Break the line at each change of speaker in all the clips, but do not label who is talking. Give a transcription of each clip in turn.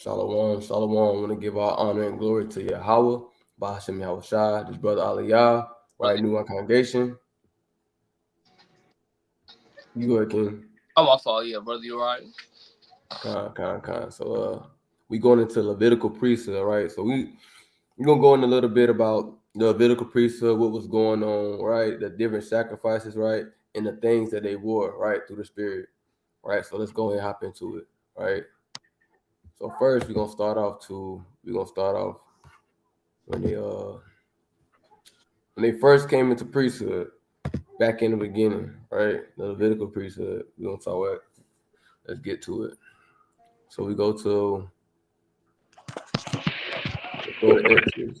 Shalom, shalom. I want to give all honor and glory to Yahweh, Bahashem Yahweh Shai, this brother Aliyah, right? New One Congregation. You go ahead, King.
I'm also, yeah, brother, you right?
Con. So, we going into Levitical priesthood, right? So we're gonna go in a little bit about the Levitical priesthood, what was going on, right? The different sacrifices, right? And the things that they wore, right, through the Spirit, right? So let's go ahead and hop into it, right? So first, we're gonna start off when they first came into priesthood back in the beginning, right? The Levitical priesthood. We're gonna talk about. Let's get to it. So we go to Exodus.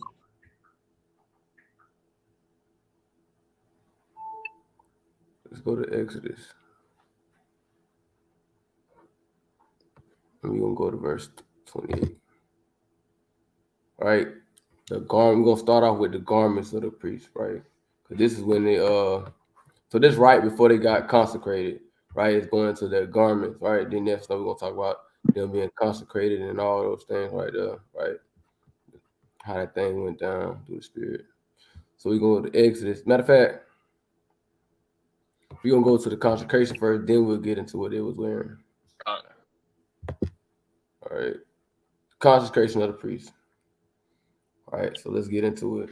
Let's go to Exodus. And we're gonna go to verse 28. Right? We're gonna start off with the garments of the priest, right? Because this is when they so this right before they got consecrated, right? It's going into their garments, right? Then next time we're gonna talk about them being consecrated and all those things right there, right? How that thing went down through the spirit. So we go to Exodus. Matter of fact, we're gonna go to the consecration first, then we'll get into what they was wearing. All right. Consecration of the priest. All right, so let's get into it.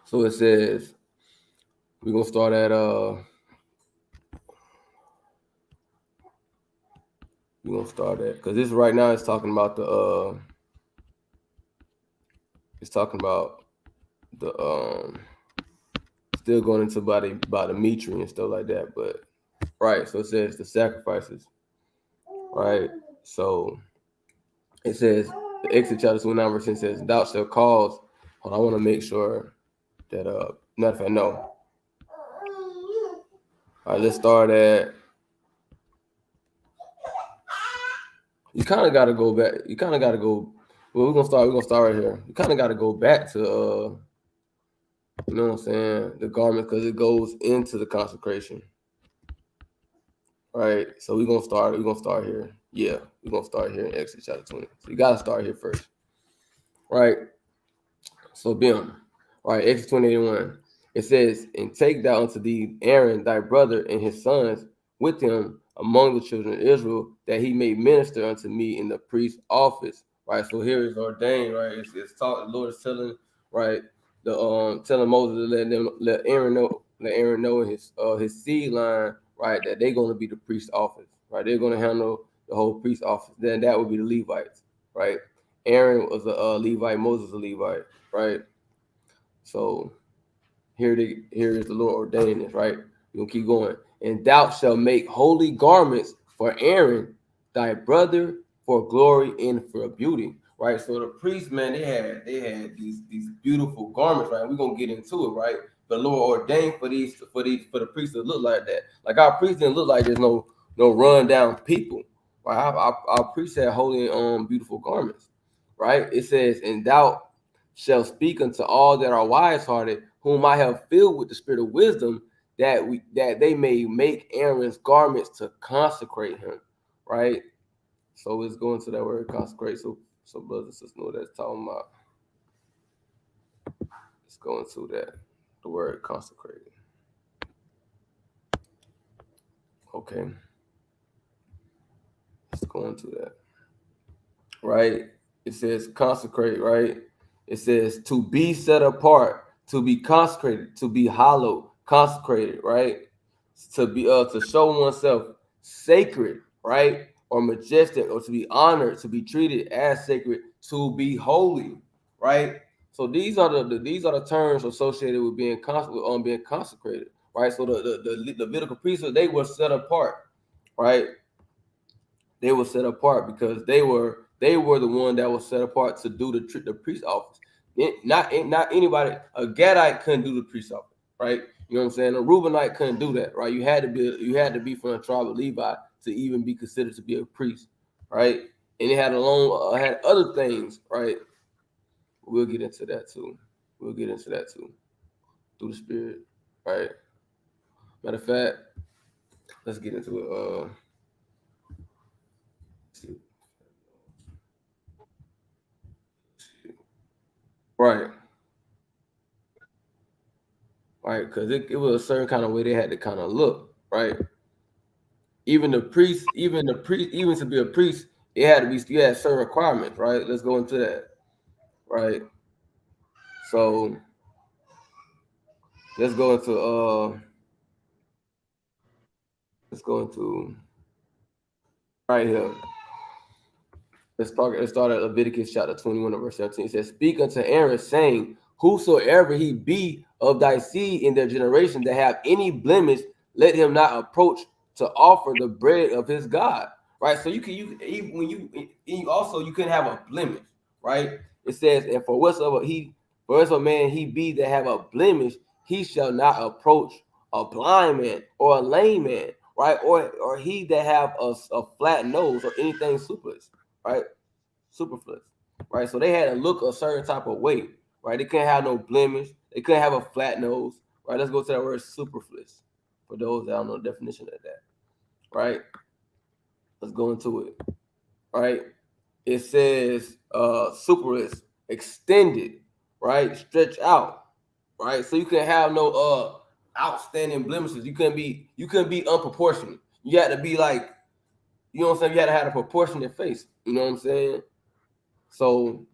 So it says we're gonna start at because this right now is talking about the still going into about the Mitri and stuff like that, but right, so it says the sacrifices, right? So it says the Exodus chapter 29 verse 10 says, "Thou shalt cause." Hold on, I want to make sure that matter of fact, no. All right, let's start at. You kind of got to go back. You kind of got to go. Well, we're gonna start right here. You kind of got to go back to you know what I'm saying, the garment because it goes into the consecration. Right. So we're gonna start. We're gonna start here. Yeah, we're gonna start here in Exodus chapter 20. So you gotta start here first. Right. So Bim. Right, Exodus 20:1. It says, "And take thou unto thee Aaron thy brother and his sons with him among the children of Israel, that he may minister unto me in the priest's office." Right. So here is ordained, right? It's taught, the Lord is telling, right, telling Moses to let Aaron know his seed line, right, that they're gonna be the priest's office. Right. They're gonna handle the whole priest office. Then that would be the Levites, right? Aaron was a Levite, Moses a Levite, right? So here is the Lord ordaining this, right? We're gonna keep going. "And thou shalt make holy garments for Aaron, thy brother, for glory and for beauty." Right. So the priests, man, they had these beautiful garments, right? We're gonna get into it, right? The Lord ordained for the priests to look like that. Like our priests didn't look like there's no run down people. Right. Our priests had holy and beautiful garments. Right. It says, "And thou shall speak unto all that are wise hearted, whom I have filled with the spirit of wisdom, that they may make Aaron's garments to consecrate him." Right. So it's going to that word consecrate. So brothers and sisters know what that's talking about. It's going to that, the word consecrate. Okay. Let's go into that. Right. It says consecrate, right? It says to be set apart, to be consecrated, to be hallowed, consecrated, right? To show oneself sacred, right? Or majestic, or to be honored, to be treated as sacred, to be holy, right? So these are the terms associated with being consecrated, right? So the Levitical priesthood, they were set apart, right? They were set apart because they were the one that was set apart to do the priest office. Not anybody. A Gadite couldn't do the priest office, right? You know what I'm saying? A Reubenite couldn't do that, right? You had to be from the tribe of Levi to even be considered to be a priest, right? And it had had other things, right? We'll get into that too. Through the Spirit, right? Matter of fact, let's get into it. Right. Right. Because it was a certain kind of way they had to kind of look. Right. Even to be a priest, it had to be, you had certain requirements. Right. Let's go into that. Right. So let's go into let's go into right here. Let's start at Leviticus chapter 21 and verse 17. It says, "Speak unto Aaron, saying, Whosoever he be of thy seed in their generation that have any blemish, let him not approach to offer the bread of his God." Right. So even when you also you couldn't have a blemish, right? It says, "And for whatsoever man he be that have a blemish, he shall not approach a blind man or a lame man, right? Or he that have a flat nose or anything superfluous, right? Superfluous, right? So they had to look a certain type of way, right? They couldn't have no blemish. They couldn't have a flat nose, right? Let's go to that word superfluous for those that don't know the definition of that, right? Let's go into it, right? It says superfluous, extended, right? Stretch out, right? So you couldn't have no outstanding blemishes. You couldn't be unproportionate. You had to be like, you know what I'm saying? You had to have a proportionate face. You know what I'm saying? So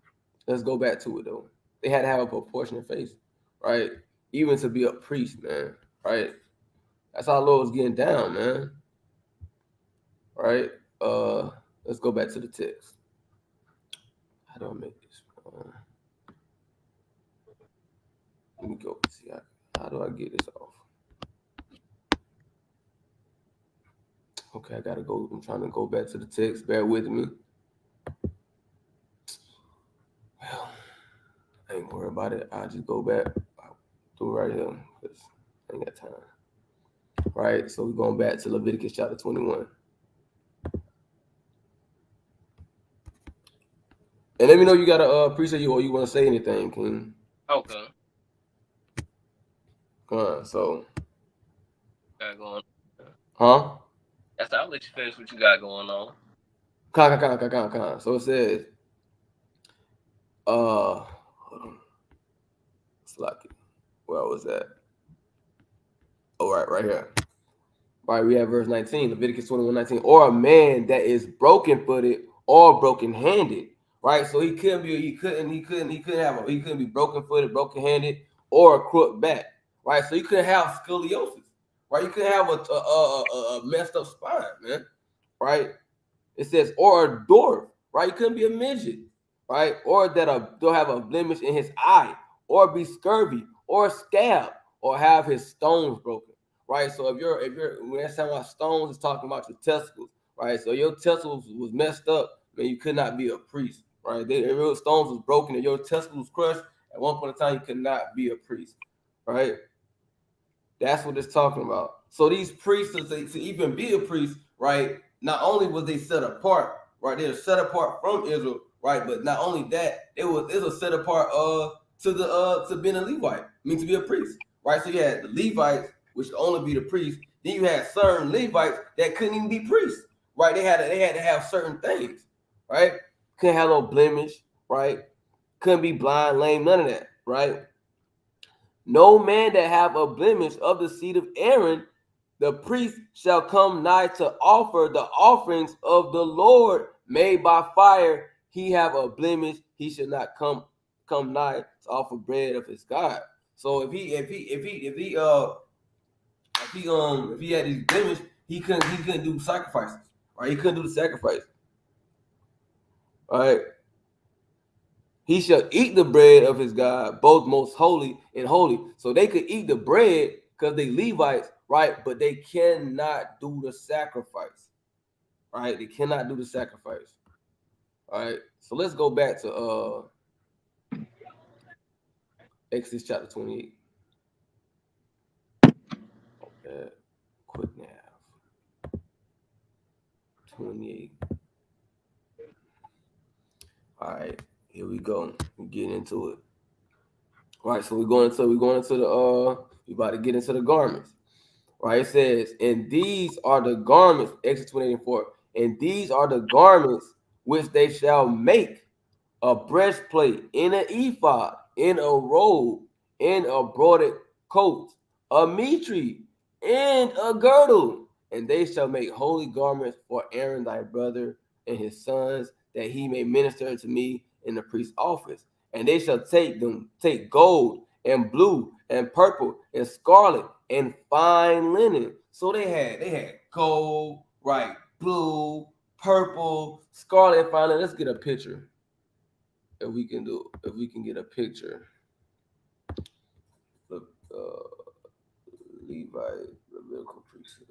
let's go back to it though. They had to have a proportionate face, right? Even to be a priest, man, right? That's how low it's getting down, man. Right? Let's go back to the text. How do I make this? Let me go see how do I get this off? Okay, I gotta go. I'm trying to go back to the text. Bear with me. Well, I ain't worried about it. I'll just go back. I'll do it right here because I ain't got time. Right? So we're going back to Leviticus chapter 21. And let me know you got a appreciate you or you want to say anything, King.
Okay.
So,
Got going.
huh?
I'll let you finish what you got going on.
So it says, hold on. It's like, where was that? Oh, right here. Right, we have verse 19, Leviticus 21:19. Or a man that is broken footed or broken handed. Right, so he couldn't be broken footed, broken handed, or a crook back. Right, so you couldn't have scoliosis. Right, you couldn't have a messed up spine, man. Right, it says, or a dwarf, right? You couldn't be a midget, right? Or that they'll have a blemish in his eye, or be scurvy, or scab, or have his stones broken, right? So if you're when that's talking about stones, it's talking about your testicles, right? So your testicles was messed up, man, you could not be a priest, right? If your stones was broken and your testicles was crushed, at one point in time, you could not be a priest, right? That's what it's talking about. So these priests, to even be a priest, right? Not only was they set apart, right? They were set apart from Israel, right? But not only that, it was set apart to being a Levite, to be a priest, right? So you had the Levites, which could only be the priests. Then you had certain Levites that couldn't even be priests, right? They had to have certain things, right? Couldn't have no blemish, right? Couldn't be blind, lame, none of that, right? No man that have a blemish of the seed of Aaron, the priest shall come nigh to offer the offerings of the Lord made by fire. He have a blemish, he should not come nigh to offer bread of his God. So if he had these blemish, he couldn't do sacrifices, right? He couldn't do the sacrifice, right? He shall eat the bread of his God, both most holy and holy. So they could eat the bread because they Levites, right? But they cannot do the sacrifice, right? They cannot do the sacrifice, all right? So let's go back to Exodus chapter 28. Okay, quick now. 28. All right, here we go. We get into it. All right, so we're going into we about to get into the garments. Right, it says, and these are the garments, Exodus 28:4, and these are the garments which they shall make: a breastplate in an ephod, in a robe, in a broidered coat, a mitre, and a girdle. And they shall make holy garments for Aaron thy brother and his sons, that he may minister unto me in the priest's office. And they shall take gold and blue and purple and scarlet and fine linen. So they had gold, right, blue, purple, scarlet, and fine linen. Let's get a picture. If we can get a picture. Look, Levi, Levitical priesthood.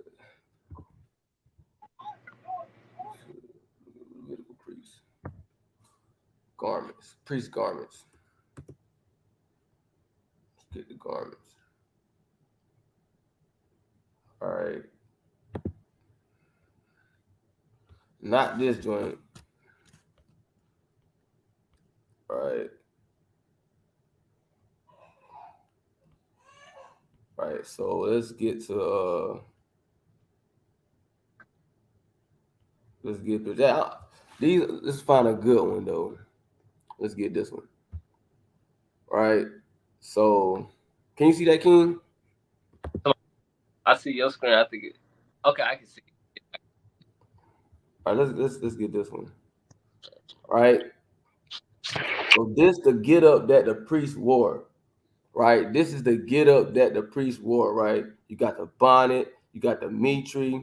Levitical priest. Garments. Priest garments. Let's get the garments. All right. Not this joint. All right. All right. So let's get to let's get to that. Let's find a good one though. Let's get this one. All right. So can you see that, King?
I see your screen. I think it. Okay, I can see it.
All right, let's get this one. All right. So this the get up that the priest wore, right? This is the get up that the priest wore, right? You got the bonnet, you got the mitre,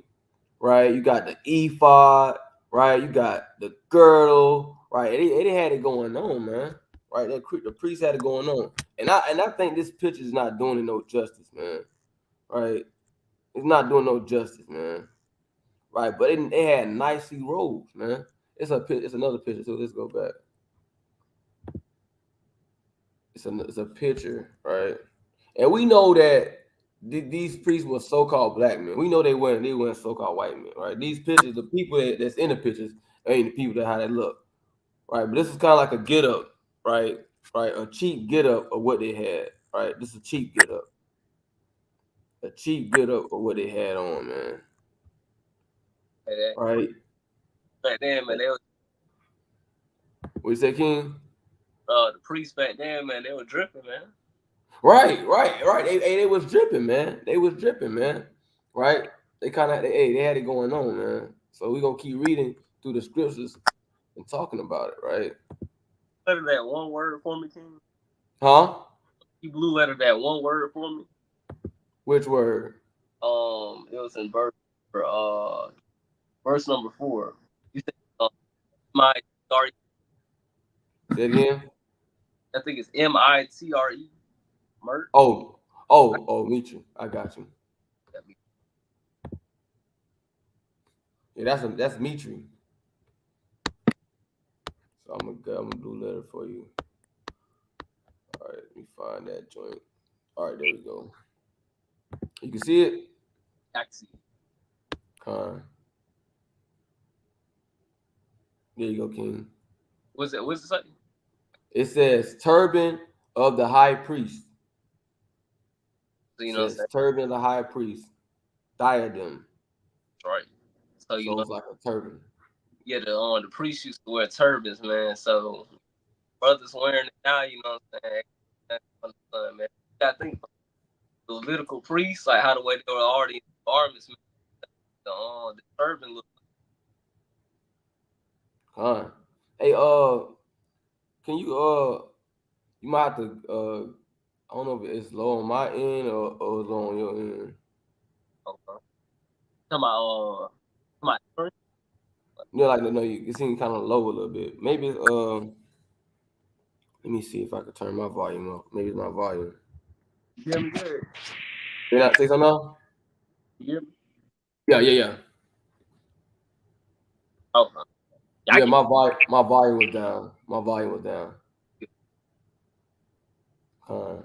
right? You got the ephod, right? You got the girdle, right? They had it going on, man. Right? The priest had it going on, and I think this picture is not doing it no justice, man. Right? It's not doing no justice, man. Right? But they had nicely robes, man. It's another picture. So let's go back. It's a picture, right? And we know that these priests were so-called black men. We know they weren't so-called white men, right? These pictures, the people that's in the pictures, ain't the people that how they look, right? But this is kind of like a get up, right? Right, a cheap get up of what they had, right? This is a cheap get up, of what they had on, man. Right?
Back then, man, they was
What you say, King?
the priests back then, man, they were dripping, man.
Right. They was dripping, man. They was dripping, man. Right? They had it going on, man. So we gonna keep reading through the scriptures and talking about it, right?
Letter that one word for me, King.
Huh?
You blue letter that one word for me.
Which word?
It was in verse number 4. You said my sorry,
Say it again.
I think it's MITRE. Mert.
Meet you. I got you. Yeah, that's Mitri. So I'm gonna do a letter for you. All right, let me find that joint. All right, there we go. You can see it.
Taxi.
Con. There you go, King.
What's it say?
It says turban of the high priest.
So you
It
know what I'm
says
saying?
turban of the high priest. Diadem.
Right. So you
So
know,
it's like a turban.
yeah, the priests used to wear turbans, man. So brothers wearing it now, you know what I'm saying? That's fun, man. You gotta think about the Levitical priests, like how the way they were already in the garments, man. The turban look.
Huh. Hey, can you might have to I don't know if it's low on my end or it's low on your end.
Okay. Come on.
Yeah, like no, you seem kind of low a little bit. Maybe let me see if I can turn my volume up. Maybe it's my volume.
You hear me good?
Say that. Say something else.
You hear me?
Yeah.
Okay. Yeah, I
Yeah,
can.
my volume was down. My volume was down. Con.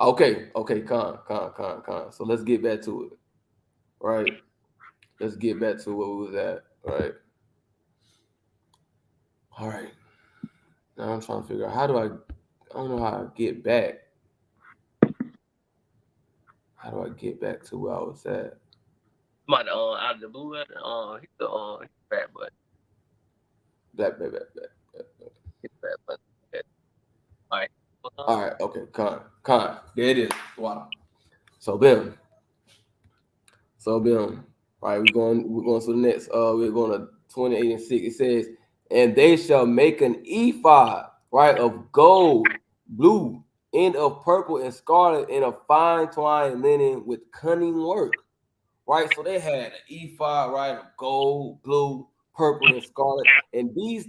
Okay, con. So let's get back to it. Right. Let's get back to what we was at. Right. All right. Now I'm trying to figure out I don't know how I get back. How do I get back to where I was at?
Come on, out of the blue letter, hit the back button.
Back.
Hit that button. Okay. All right.
All right, okay, con. There it is. Wow. So bim. So bim. All right, we're going to the next. We're going to 28 and 6. It says, and they shall make an ephod, right, of gold, blue, and of purple and scarlet, and of fine twined linen with cunning work. Right. So they had an ephod, right, of gold, blue, purple, and scarlet. And these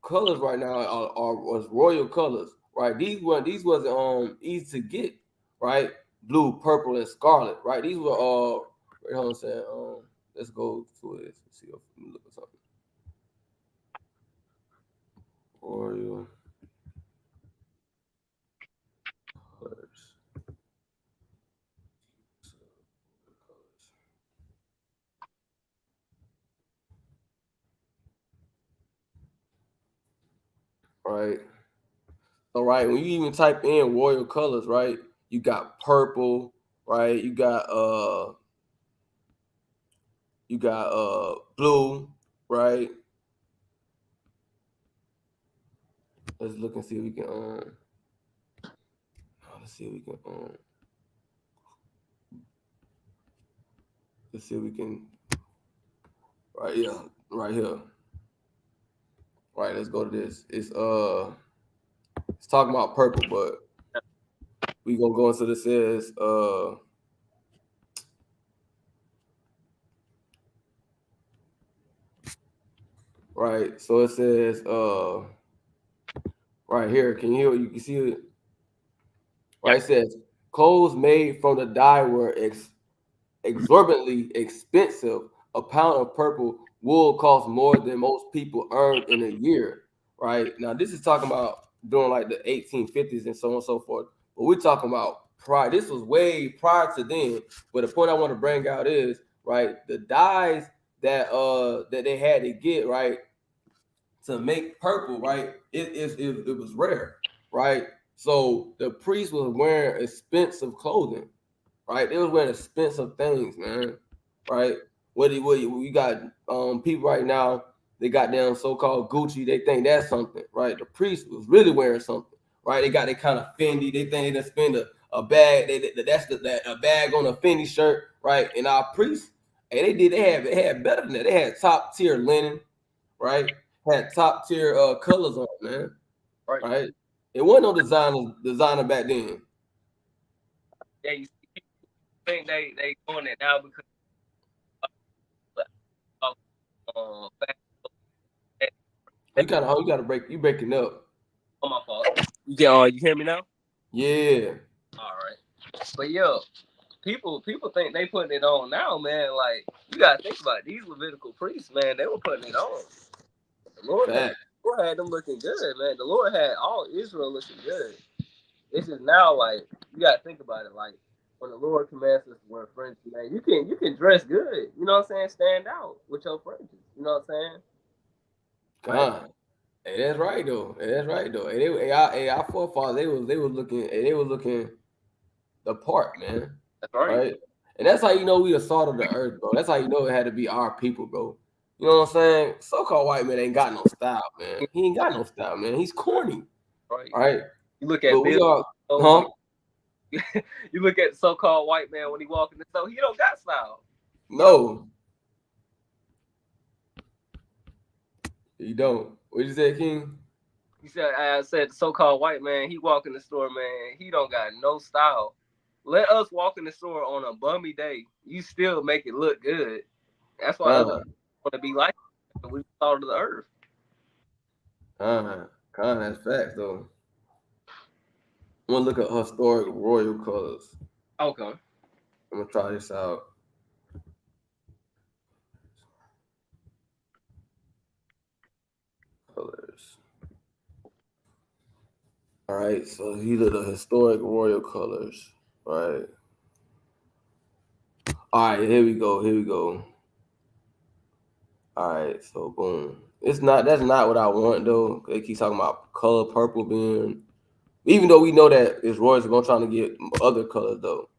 colors right now are was royal colors, right? These was easy to get, right? Blue, purple, and scarlet, right? These were wait, hold on a second. Let's go to it. Let's see if we can look at something. Royal colors. Right. So right, when you even type in royal colors, right, you got purple, right? You got blue, right? Let's look and see if we can let's see if we can let's see if we can right here, right here. Right, let's go to this. It's talking about purple, but we gonna go into this says right. So it says right here. Can you hear? You can see it.
Yeah.
Right. It says clothes made from the dye were exorbitantly expensive. A pound of purple wool costs more than most people earned in a year. Right now, this is talking about during like the 1850s and so on and so forth. But we're talking about prior. This was way prior to then. But the point I want to bring out is right the dyes that they had to get right to make purple, right? It was rare, right? So the priest was wearing expensive clothing, right? They was wearing expensive things, man, right? What you got people right now, they got them so-called Gucci, they think that's something, right? The priest was really wearing something, right? They got they kind of Fendi, they think they done spend a bag, a bag on a Fendi shirt, right? And our priests, hey, they had better than that. They had top tier linen, right? Had top tier colors on, man,
Right.
right? It wasn't no designer back then.
Yeah, you see, people think they doing it now because of fast food.
You gotta breaking up.
On my fault. You hear me now?
Yeah,
All right. But yo, people think they putting it on now, man. Like you gotta think about it. These Levitical priests, man. They were putting it on. The
fact.
Lord had them looking good, man. The Lord had all Israel looking good. This is now like you gotta think about it. Like when the Lord commands us to wear fringes, man, you can dress good. You know what I'm saying? Stand out with your fringes. You know what I'm saying? Right.
God. Hey, that's right though. Hey, that's right though. Our forefathers they was looking the part, man.
That's right.
Right? And that's how you know we the salt of the earth, bro. That's how you know it had to be our people, bro. You know what I'm saying? So-called white man ain't got no style, man. He ain't got no style, man. He's corny.
Right.
All right.
You look
But
at
we
Bill.
are,
When
huh?
he, you look at the so-called white man when he walk in the store, he don't got style. He don't.
No, you don't. What you say, King?
He said, I said, the so-called white man, he walk in the store, man, he don't got no style. Let us walk in the store on a bummy day. You still make it look good. That's why other
Uh,
people want to be like us. We salt of the earth.
that's facts though. I'm gonna look at historic royal colors.
Okay.
I'm gonna try this out. Colors. All right, so these are the historic royal colors. Right. All right, here we go. Here we go. All right, so boom. It's not. That's not what I want though. They keep talking about color purple being. Even though we know that it's royals are gonna try to get other colors though.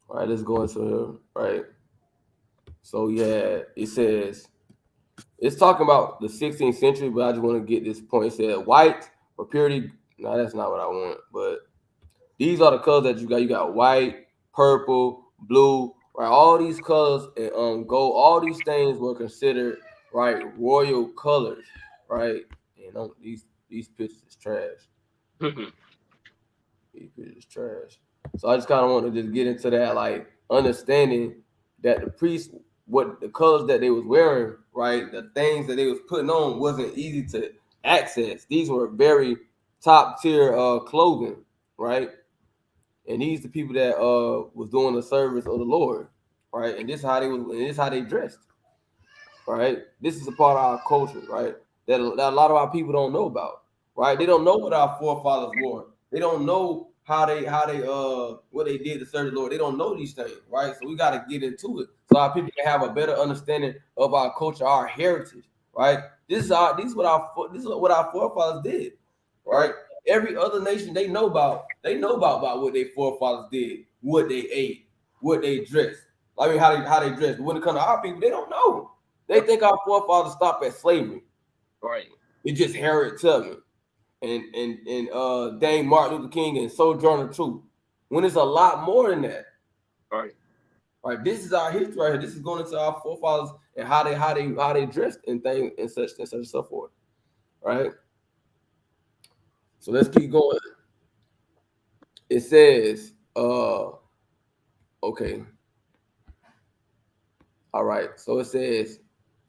All right, let's go into here. Right. So yeah, it says It's talking about the 16th century, but I just want to get this point. It said white for purity. No, that's not what I want. But these are the colors that you got. You got white, purple, blue, right? All these colors and gold. All these things were considered right royal colors, right? And these pictures is trash. These pictures is trash. So I just kind of want to just get into that, like understanding that the priests, what the colors that they was wearing, right? The things that they was putting on wasn't easy to access. These were very top tier clothing, right? And these the people that was doing the service of the Lord, right? And this is how they was, and this is how they dressed, right? This is a part of our culture, right? That a lot of our people don't know about, right? They don't know what our forefathers wore. They don't know how they what they did to serve the Lord. They don't know these things, right? So we got to get into it so our people can have a better understanding of our culture, our heritage, right? This is what our forefathers did, right? Every other nation they know about what their forefathers did, what they ate, what they dressed. I mean, how they dressed. But when it comes to our people, they don't know. They think our forefathers stopped at slavery.
Right.
It's just Harriet Tubman and Dame Martin Luther King and Sojourner Truth. When it's a lot more than that.
Right.
Right. This is our history right here. This is going into our forefathers and how they dressed and things and so forth. Right. So let's keep going. It says, okay. All right. So it says,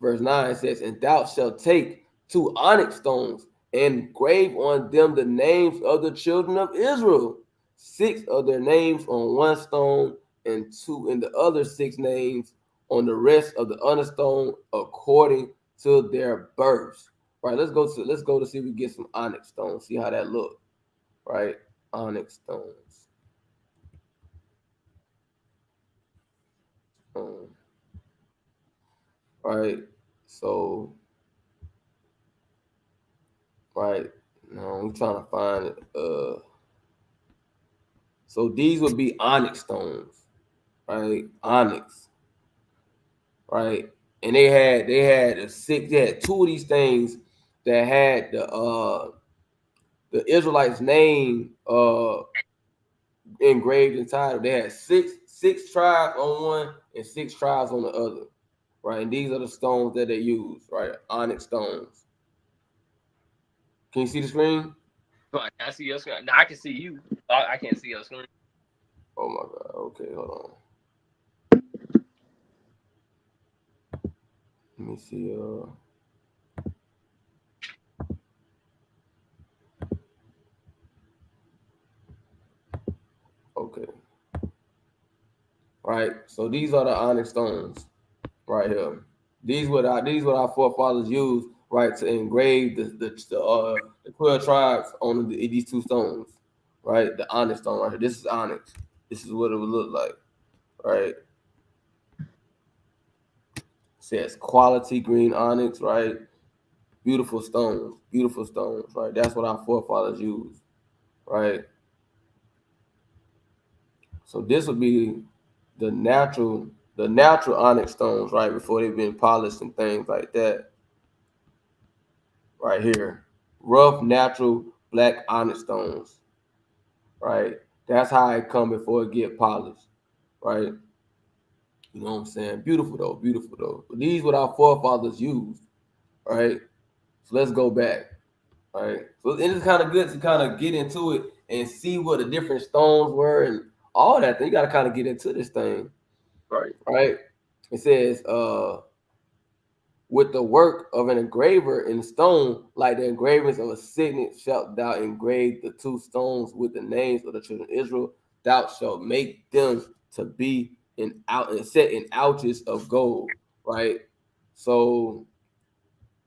verse 9 says, and thou shalt take 2 onyx stones and grave on them the names of the children of Israel, 6 of their names on one stone, and 2 in the other 6 names on the rest of the other stone according to their births. Right. Let's go to see if we get some onyx stones, see how that look. Right. Onyx stones. Um, right. So right now I'm trying to find it. So these would be onyx stones, right? Onyx, right? And they had 2 of these things that had the Israelites' name engraved inside of. They had six tribes on one and 6 tribes on the other, right? And these are the stones that they use, right? Onyx stones. Can you see the screen?
Right. I see your screen. Now I can see you. I can't see your screen.
Oh my god. Okay, hold on. Let me see. Okay. Right. So these are the onyx stones right here. These what our forefathers used, right, to engrave the 12 tribes on these 2 stones, right? The onyx stone right here. This is onyx. This is what it would look like, right? It says quality green onyx, right? Beautiful stones, right? That's what our forefathers used, right? So this would be the natural onyx stones, right? Before they've been polished and things like that, right here. Rough, natural, black onyx stones, right? That's how it come before it get polished, right? You know what I'm saying? Beautiful though, beautiful though. But these what our forefathers used, right? So let's go back, right? So it's kind of good to kind of get into it and see what the different stones were and all that thing. You got to kind of get into this thing,
Right.
right? It says, with the work of an engraver in stone, like the engravings of a signet, shalt thou engrave the 2 stones with the names of the children of Israel. Thou shalt make them to be out and set in ouches of gold. Right. So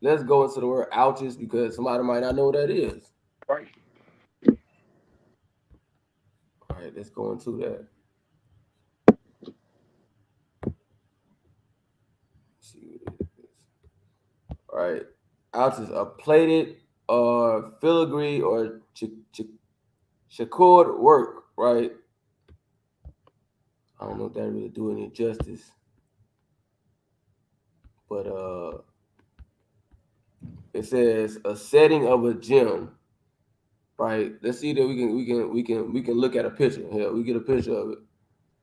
let's go into the word ouches because somebody might not know what that is.
Right.
All right, let's go into that. Let's see what it is. All right, ouches are plated or filigree or checkered work. Right. I don't know if that really do any justice, but it says a setting of a gem. Right. Let's see that we can look at a picture. Here, we get a picture of it.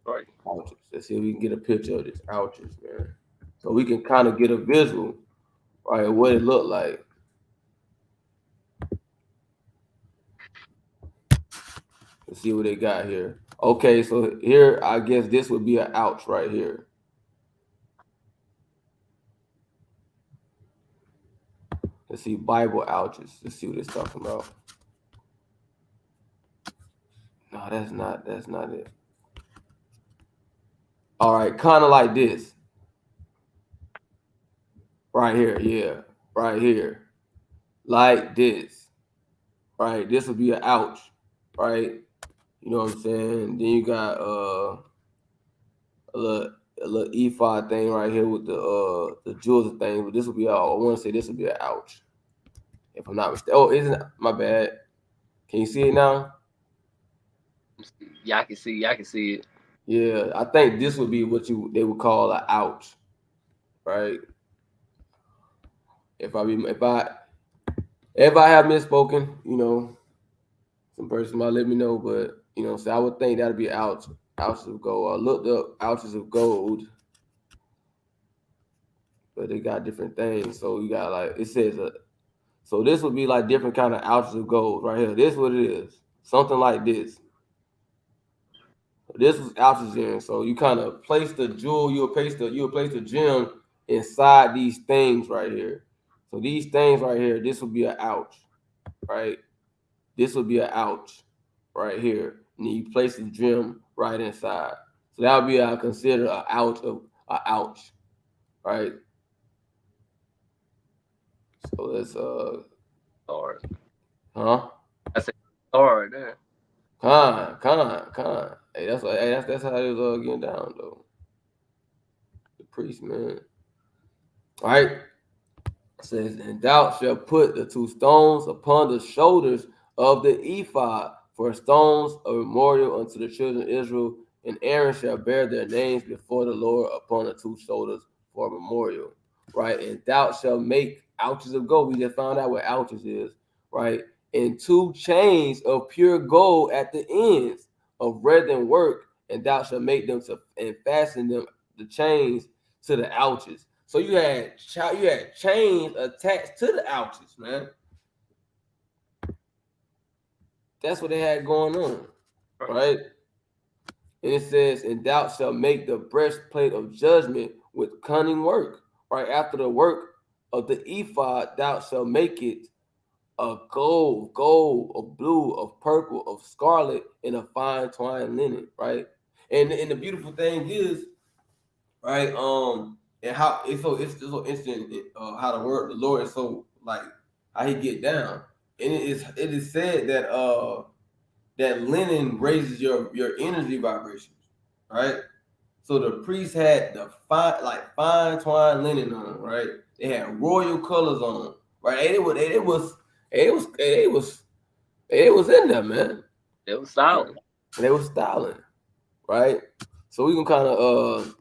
Right.
Ouches. Let's see if we can get a picture of this. Ouches, man. So we can kind of get a visual, right, of what it looked like. Let's see what they got here. Okay, so here I guess this would be an ouch right here. Let's see Bible ouches. Let's see what it's talking about. No, that's not it. All right, kind of like this. Right here, yeah. Right here. Like this. Right? This would be an ouch. Right? You know what I'm saying? Then you got a little a little ephod thing right here with the jewels thing, but this will be all. I want to say this will be an ouch, if I'm not mistaken. Oh, isn't my bad? Can you see it now?
Yeah, I can see. I can see it.
Yeah, I think this would be what they would call an ouch, right? If I have misspoken, some person might let me know, but so I would think that'd be ouch, ounces of gold. I looked up ounces of gold, but they got different things. So you got like it says so this would be like different kind of ounces of gold right here. This is what it is. Something like this. This is ounces in. So you kind of place the jewel, you'll place the gem inside these things right here. So these things right here, this would be an ouch, right? This would be an ouch right here. And then you place the gem right inside. So that would be considered an ouch, right? So let's
Hard.
huh?
I said hard there.
Con. Hey, that's how it was getting down though. The priest, man. All right. It says, and thou shalt put the two stones upon the shoulders of the ephod for stones of memorial unto the children of Israel, and Aaron shall bear their names before the Lord upon the two shoulders for a memorial. Right. And thou shalt make ouches of gold. We just found out what ouches is, right? And two chains of pure gold at the ends of redden work, and thou shalt make them and fasten them the chains to the ouches. So you had chains attached to the ouches, man. That's what they had going on, right? And it says, and thou shalt make the breastplate of judgment with cunning work. Right after the work of the ephod, thou shalt make it of gold, of blue, of purple, of scarlet, and of fine twined linen, right? And the beautiful thing is, right, and how it's so interesting how the Lord is so like how he get down. And it is said that linen raises your energy vibrations, right? So the priests had the fine twine linen on, right? They had royal colors on, right? And it was in there, man.
It was solid.
And they was styling, right? So we can kind of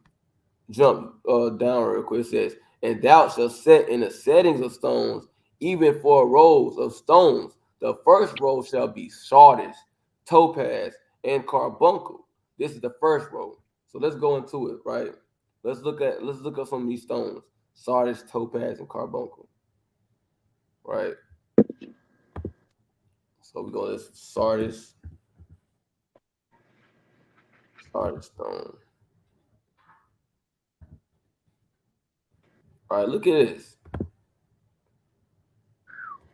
jump down real quick. It says, and thou shalt set in the settings of stones, even for rows of stones. The first row shall be sardis, topaz, and carbuncle. This is the first row. So let's go into it, right? Let's look at some of these stones: sardis, topaz, and carbuncle, right? So we go this sardis stone. All right, look at this.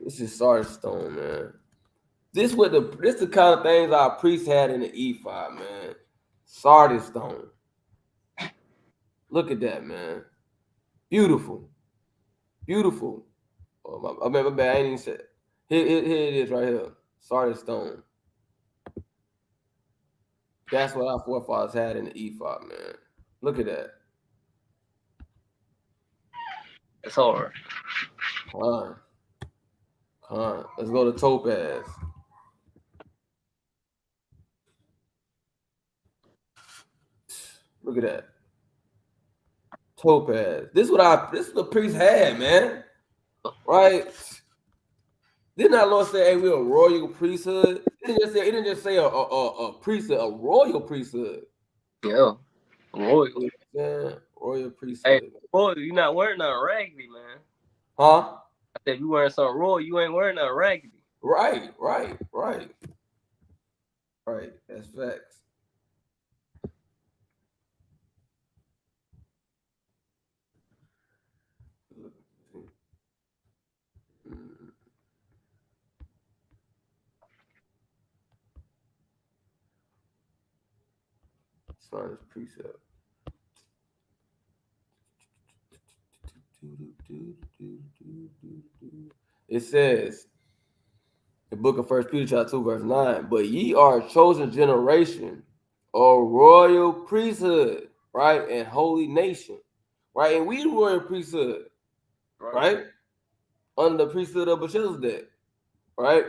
This is sardis stone, man. This the kind of things our priests had in the ephod, man. Sardis stone. Look at that, man. Beautiful, beautiful. Oh, my bad. I ain't even said. Here it is right here. Sardis stone. That's what our forefathers had in the ephod, man. Look at that.
It's hard.
Come on. Let's go to topaz. Look at that. Topaz. This is what the priest had, man. right? Didn't our Lord say, "Hey, we're a royal priesthood"? It didn't just say a priesthood, a royal priesthood.
Yeah, royal.
You know what I'm saying? Royal
Hey,
priesthood,
royal, you not wearing nothing raggedy, man.
huh?
I said, if you wearing something royal, you ain't wearing nothing raggedy.
Right, right, right, right. That's facts. Mm, Sign this precept. It says, the book of First Peter chapter 2, verse 9, but ye are a chosen generation, a royal priesthood, right? And holy nation. Right? And we the royal priesthood,
Right.
right? Under the priesthood of Melchizedek, right?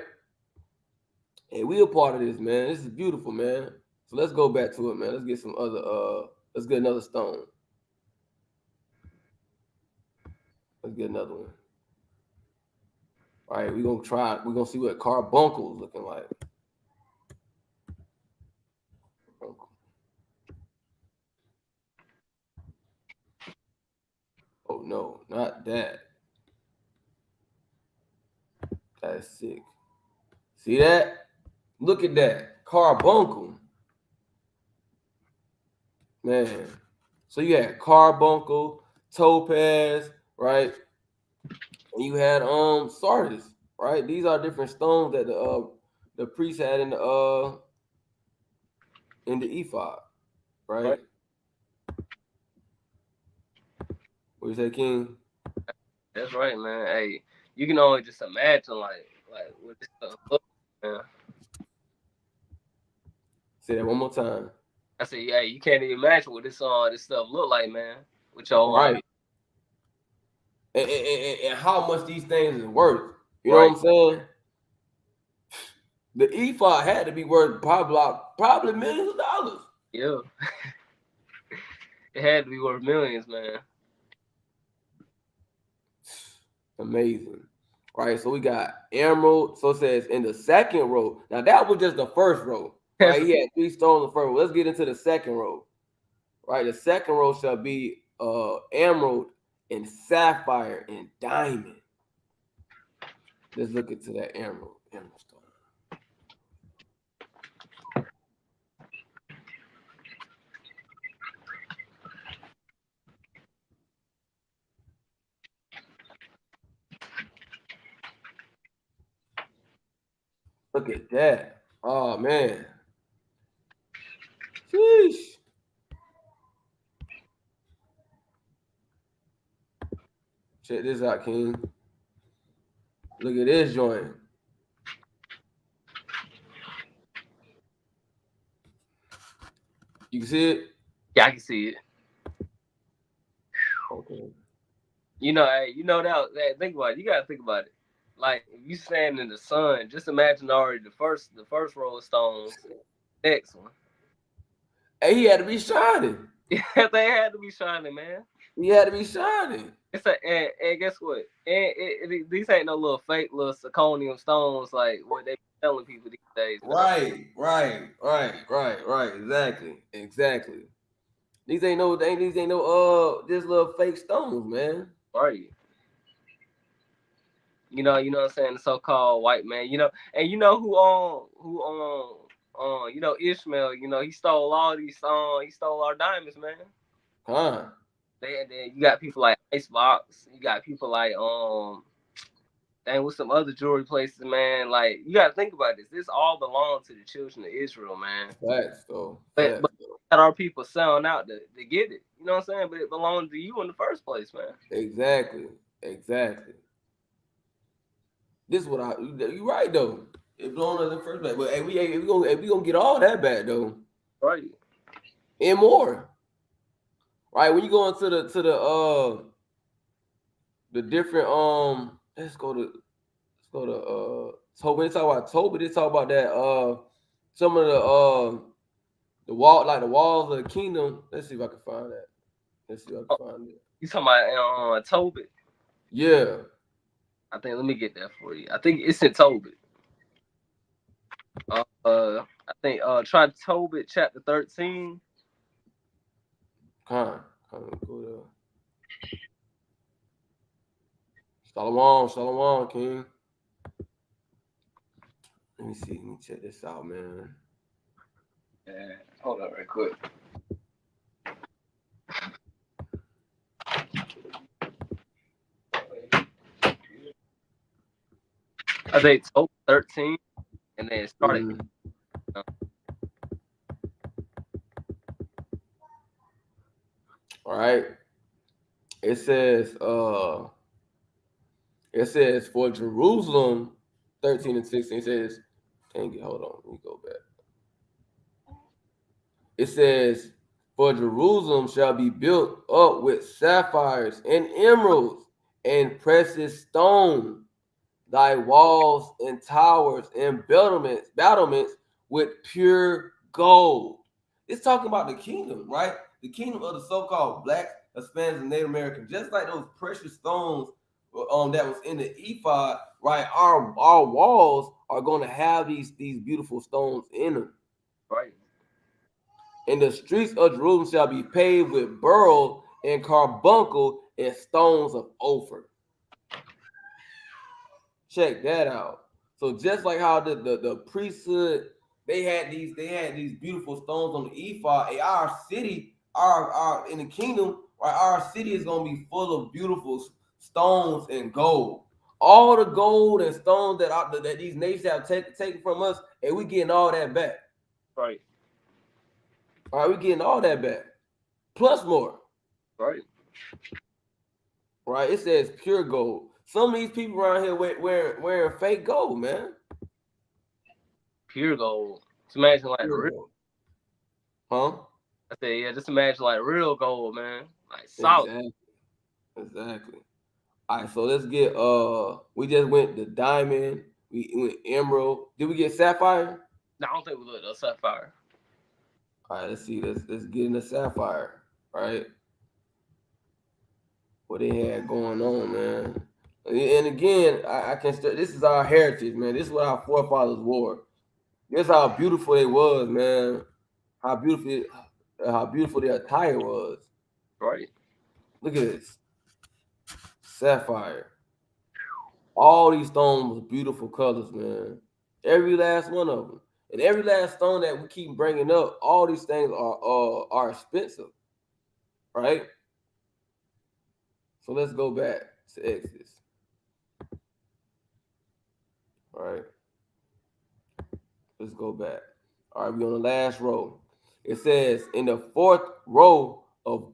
And we a part of this, man. This is beautiful, man. So let's go back to it, man. Let's get some other let's get another stone. Let's get another one. All right, we're gonna see what carbuncle is looking like. Oh no, not that. That's sick. See that? Look at that. Carbuncle. Man. So you had carbuncle, topaz, right? And you had sardis, right? These are different stones that the priest had in the ephod, right?
Right.
What you say, King?
That's right, man. Hey, you can only just imagine like what this stuff look like, man.
Say that one more time.
I said, yeah, you can't even imagine what this stuff look like, man. With your
Right. And how much these things is worth. You know
right,
what I'm saying? The ephod had to be worth probably millions of dollars.
yeah, it had to be worth millions, man.
Amazing. Right. So we got emerald. So it says in the second row. Now that was just the first row. Right. He had three stones in the first row. Let's get into the second row. Right. The second row shall be emerald and sapphire and diamond. Let's look into that emerald stone. Look at that. Oh man. Sheesh. Check this out, King. Look at this joint. You can see it?
Yeah, I can see it.
Okay.
Hey, think about it. You gotta think about it. Like if you stand in the sun, just imagine already the first row of stones. Next one.
Hey, he had to be shining.
Yeah, they had to be shining, man.
He had to be shining.
And guess what? And these ain't no little fake little zirconium stones like what they be telling people these days.
Right. Exactly. These ain't no just little fake stones, man.
Right. You know what I'm saying? The so-called white man. And you know who Ishmael. He stole our diamonds, man.
Huh?
Then you got people like Icebox. You got people like dang, with some other jewelry places, man. Like you got to think about this. This all belongs to the children of Israel, man.
Facts though.
But got our people selling out to get it. You know what I'm saying? But it belonged to you in the first place, man.
Exactly. This is what you right though. It blown us in the first place. But we gonna get all that back though.
Right.
And more. Right? When you go into the different let's go to Toby. When they talk about Toby, they talk about that some of the walls of the kingdom. Let's see if I can find that. Let's see if I
Oh,
can find it.
you talking about Tobit?
Yeah.
I think, let me get that for you. I think it's in Tobit. I think try Tobit chapter 13.
Con. Go there. Shalom, shalom, King. Let me see. Let me check this out, man.
Yeah, hold on, right quick. I think Tobit 13, and then it started.
Mm-hmm. All right. It says, for Jerusalem, 13 and 16 says, dang it, hold on, let me go back. It says, for Jerusalem shall be built up with sapphires and emeralds and precious stone, thy walls and towers and battlements with pure gold. It's talking about the kingdom, right? The kingdom of the so-called blacks, Hispanics, and Native Americans, just like those precious stones that was in the ephod, right? Our walls are going to have these beautiful stones in them.
Right.
And the streets of Jerusalem shall be paved with beryl and carbuncle and stones of Ophir. Check that out. So just like how the priesthood, they had these beautiful stones on the ephod. Our city, our in the kingdom, right? Our city is gonna be full of beautiful stones and gold. All the gold and stones that these nations have taken from us, and we getting all that back.
Right.
All right, we getting all that back, plus more.
Right.
Right? It says pure gold. Some of these people around here wearing fake gold, man.
Pure gold. Just imagine like
Pure
real.
gold. Huh?
I said, yeah, just imagine like real gold, man. Like solid.
Exactly. Exactly. All right, so let's get we just went the diamond, we went emerald. Did we get sapphire?
No, I don't think we looked at sapphire.
All right, let's see. Let's get into sapphire, right? What they had going on, man. And again, I can this is our heritage, man. This is what our forefathers wore. This is how beautiful they was, man. How beautiful their attire was.
Right.
Look at this. Sapphire. All these stones was beautiful colors, man. Every last one of them. And every last stone that we keep bringing up, all these things are expensive, right? So let's go back to Exodus. All right. Let's go back. All right, we on the last row. It says in the fourth row of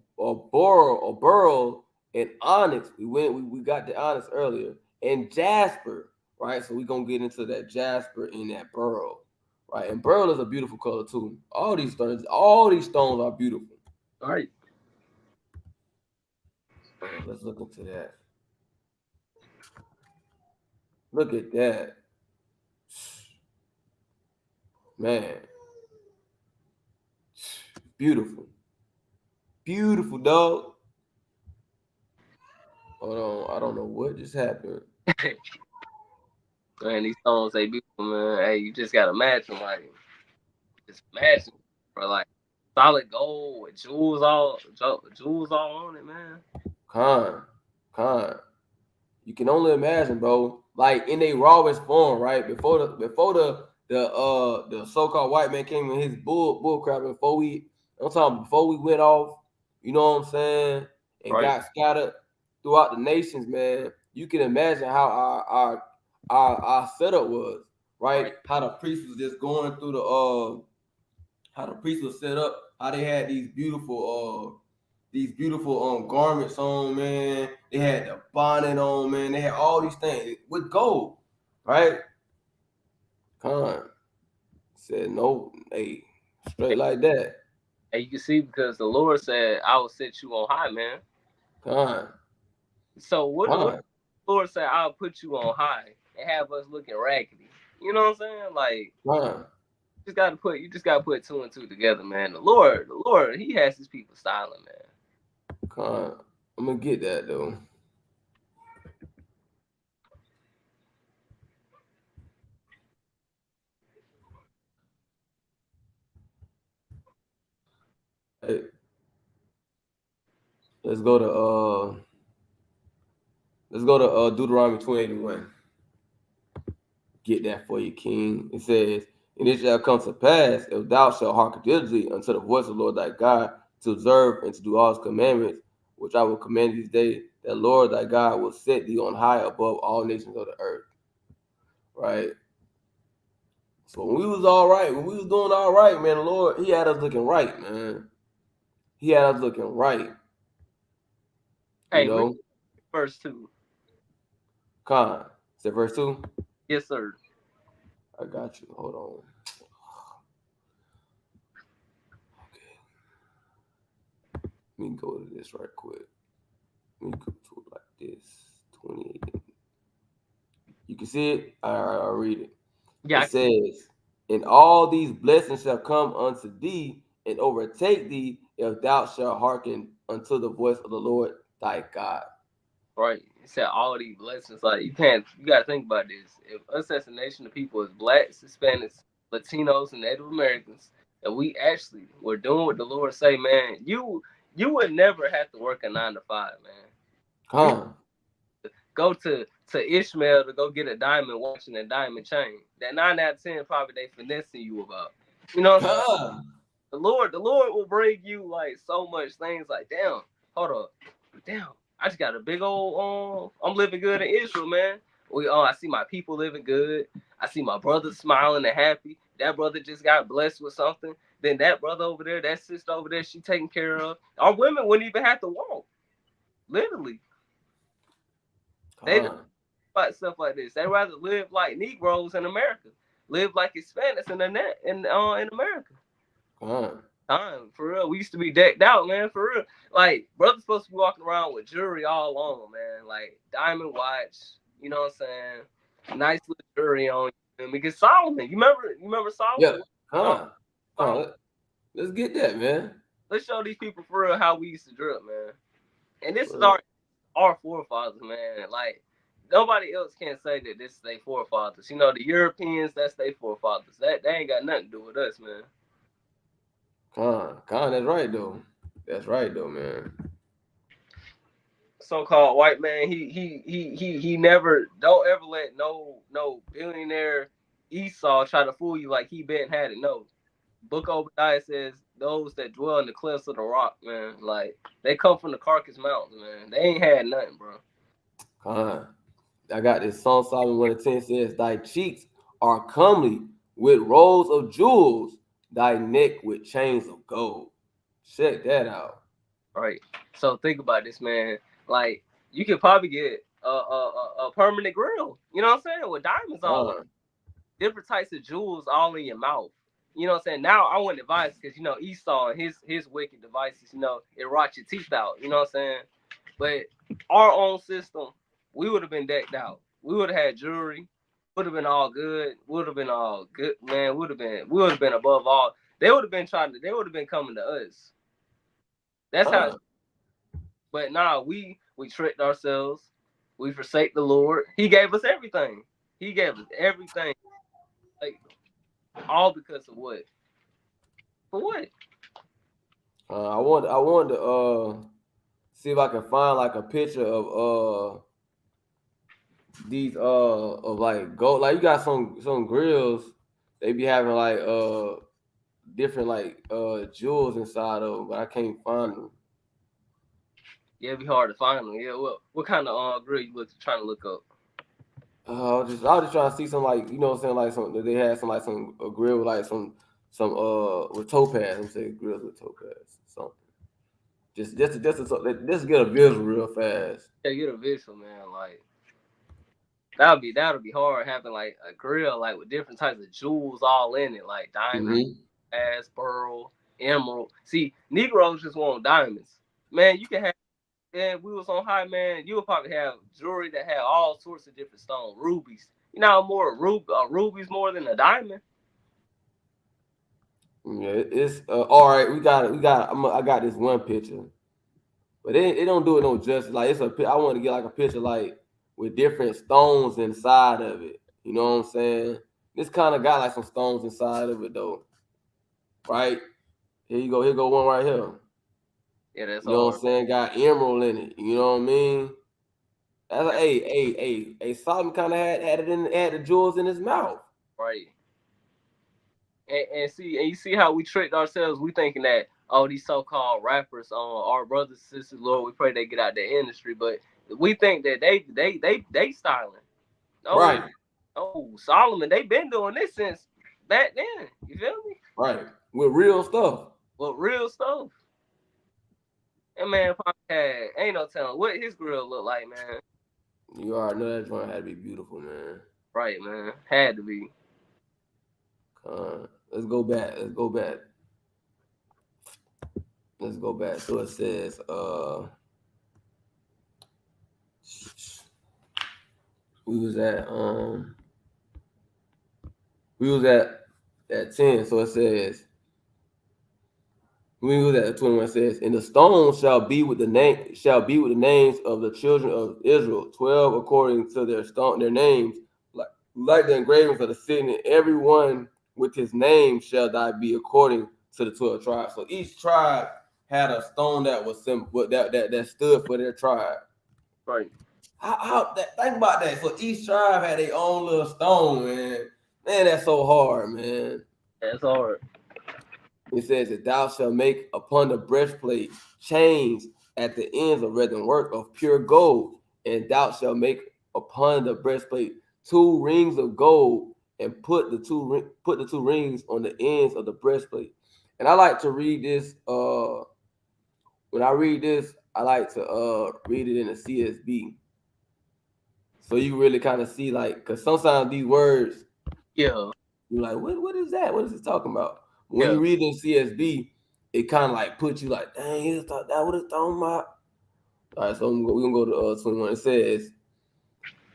beryl and onyx. We got the onyx earlier and jasper, right? So we're gonna get into that jasper and that beryl, right? And beryl is a beautiful color too. All these stones are beautiful.
Right.
Let's look into that. Look at that, man. Beautiful, beautiful dog. Hold on, I don't know what just happened.
Man, these stones they beautiful, man. Hey, you just gotta imagine, like, just imagine, bro, like solid gold with jewels all on it, man.
Con, con. You can only imagine, bro. Like in a rawest form, right? Before the so-called white man came in his bull crap. Before we went off, you know what I'm saying, and
Right.
got scattered throughout the nations, man. You can imagine how our setup was, right?
Right.
How the priest was just going through how the priest was set up, how they had these beautiful garments on, man. They had the bonnet on, man. They had all these things with gold, right? Con said no, hey, straight like that.
And you can see because the Lord said, "I will set you on high, man."
Con,
So what
con,
the Lord said, "I'll put you on high," and have us looking raggedy. You know what I'm saying? Like,
con,
you just gotta put two and two together, man. The Lord, He has His people styling, man.
con. I'm gonna get that though. Right. Let's go to Deuteronomy 28:1. Get that for you, King. It says, "And it shall come to pass, if thou shalt hearken diligently unto the voice of the Lord thy God, to observe and to do all his commandments, which I will command these days, that Lord thy God will set thee on high above all nations of the earth." Right? So when we was all right, when we was doing all right, man, the Lord, he had us looking right, man. He had us looking right, you
Hey, read
know.
verse 2.
Con. Is that verse 2?
Yes, sir.
I got you. Hold on. Okay. Let me go to this right quick. Let me go to it like this. 28. You can see it. I'll read it.
Yeah,
It says, "And all these blessings shall come unto thee and overtake thee if thou shalt hearken unto the voice of the Lord thy God."
right. It said all these blessings. Like you gotta think about this. If us as a nation of people is blacks, Hispanics, Latinos, and Native Americans, and we actually were doing what the Lord say, man, you would never have to work a 9 to 5, man. You
Con.
go to Ishmael to go get a diamond watch and a diamond chain. That 9 out of 10 probably they finessing you about. You know what I'm saying?
Con.
The Lord will bring you like so much things like, damn, hold up, damn, I just got a big old I'm living good in Israel, man. I see my people living good. I see my brother smiling and happy. That brother just got blessed with something. Then that brother over there, that sister over there, she taken care of. Our women wouldn't even have to walk. Literally. They don't
Con.
about stuff like this. They rather live like Negroes in America. Live like Hispanics in the net in America.
Con.
Time for real. We used to be decked out, man. For real. Like brother's supposed to be walking around with jewelry all on, man. Like diamond watch. You know what I'm saying? Nice little jewelry on. Because Solomon, you remember
Yeah.
Solomon?
Con.
Solomon.
Con. Let's get that, man.
Let's show these people for real how we used to drip, man. And this is
For
our forefathers, man. Like nobody else can say that this is their forefathers. You know, the Europeans, that's their forefathers. That they ain't got nothing to do with us, man.
Con, that's right though. That's right though, man.
So-called white man, he never don't ever let no billionaire Esau try to fool you like he been had it. No. Book of Obadiah says those that dwell in the clefts of the rock, man, like they come from the Carcass Mountains, man. They ain't had nothing, bro.
Con. I got this Psalm Solomon 1:10 says, "Thy cheeks are comely with rows of jewels, thy neck with chains of gold." Check that out.
Right. So think about this, man. Like you could probably get a permanent grill. You know what I'm saying? With diamonds all on,
Con.
different types of jewels all in your mouth. You know what I'm saying? Now I wouldn't advise because Esau and his wicked devices. It rots your teeth out. You know what I'm saying? But our own system, we would have been decked out. We would have had jewelry. Would have been all good. Would have been all good, man. We would have been above all. They would have been trying to. They would have been coming to us. That's how.
Con.
But nah, we tricked ourselves. We forsake the Lord. He gave us everything. He gave us everything. Like all because of what? For what?
I want to see if I can find like a picture of these of like gold. Like you got some grills, they be having like different like jewels inside of them, but I can't find them.
Yeah, it'd be hard to find them. Yeah, what kind of grill you trying to look up?
I was just trying to see some like what I'm saying, like some they had some like some a grill with like some with topaz. I'm saying grills with topaz something. Just to get a visual real fast.
Yeah, get a visual, man. Like that'll be hard having like a grill like with different types of jewels all in it, like diamond,
Mm-hmm.
ass, pearl, emerald. See, Negroes just want diamonds. Man, you can have and we was on high, man, you would probably have jewelry that had all sorts of different stones, rubies. You know more rubies more than a diamond.
Yeah, it's all right. I got this one picture, but it don't do it no justice. Like I want to get like a picture like with different stones inside of it. You know what I'm saying? This kind of got like some stones inside of it though, right? Here you go. Here go one right here.
Yeah, that's
You know what
hard.
I'm saying? Got emerald in it. You know what I mean? That's like,
That's
hey. Solomon kind of had the jewels in his mouth.
right. And you see how we tricked ourselves. We thinking that, oh, these so-called rappers, our brothers and sisters, Lord, we pray they get out the industry, but we think that they styling. No,
Right,
no, Solomon, they been doing this since back then. You feel me?
right. With real stuff.
But real stuff. And man, podcast ain't no telling what his grill look like, man.
You already know that joint had to be beautiful, man.
Right, man, had to be.
Let's go back. So it says, we was at we was at 10. So it says we was at 21. It says, and the stones shall be with the names of the children of Israel, 12 according to their names, like the engravings of the city, and everyone with his name shall thy be according to the 12 tribes. So each tribe had a stone that was that stood for their tribe.
Right.
Think about that. So each tribe had their own little stone, man. Man, that's so hard, man.
That's hard.
It says that thou shalt make upon the breastplate chains at the ends of redden work of pure gold, and thou shalt make upon the breastplate 2 rings of gold, and put the two rings on the ends of the breastplate. And I like to read this. When I read this, I like to read it in the CSB, so you really kind of see, like, because sometimes these words,
Yeah,
you're like, what is that? What is it talking about? When
yeah.
you read in CSB, it kind of like puts you like, dang, he thought that what it's talking about. All right, so we're gonna go to 21. It says,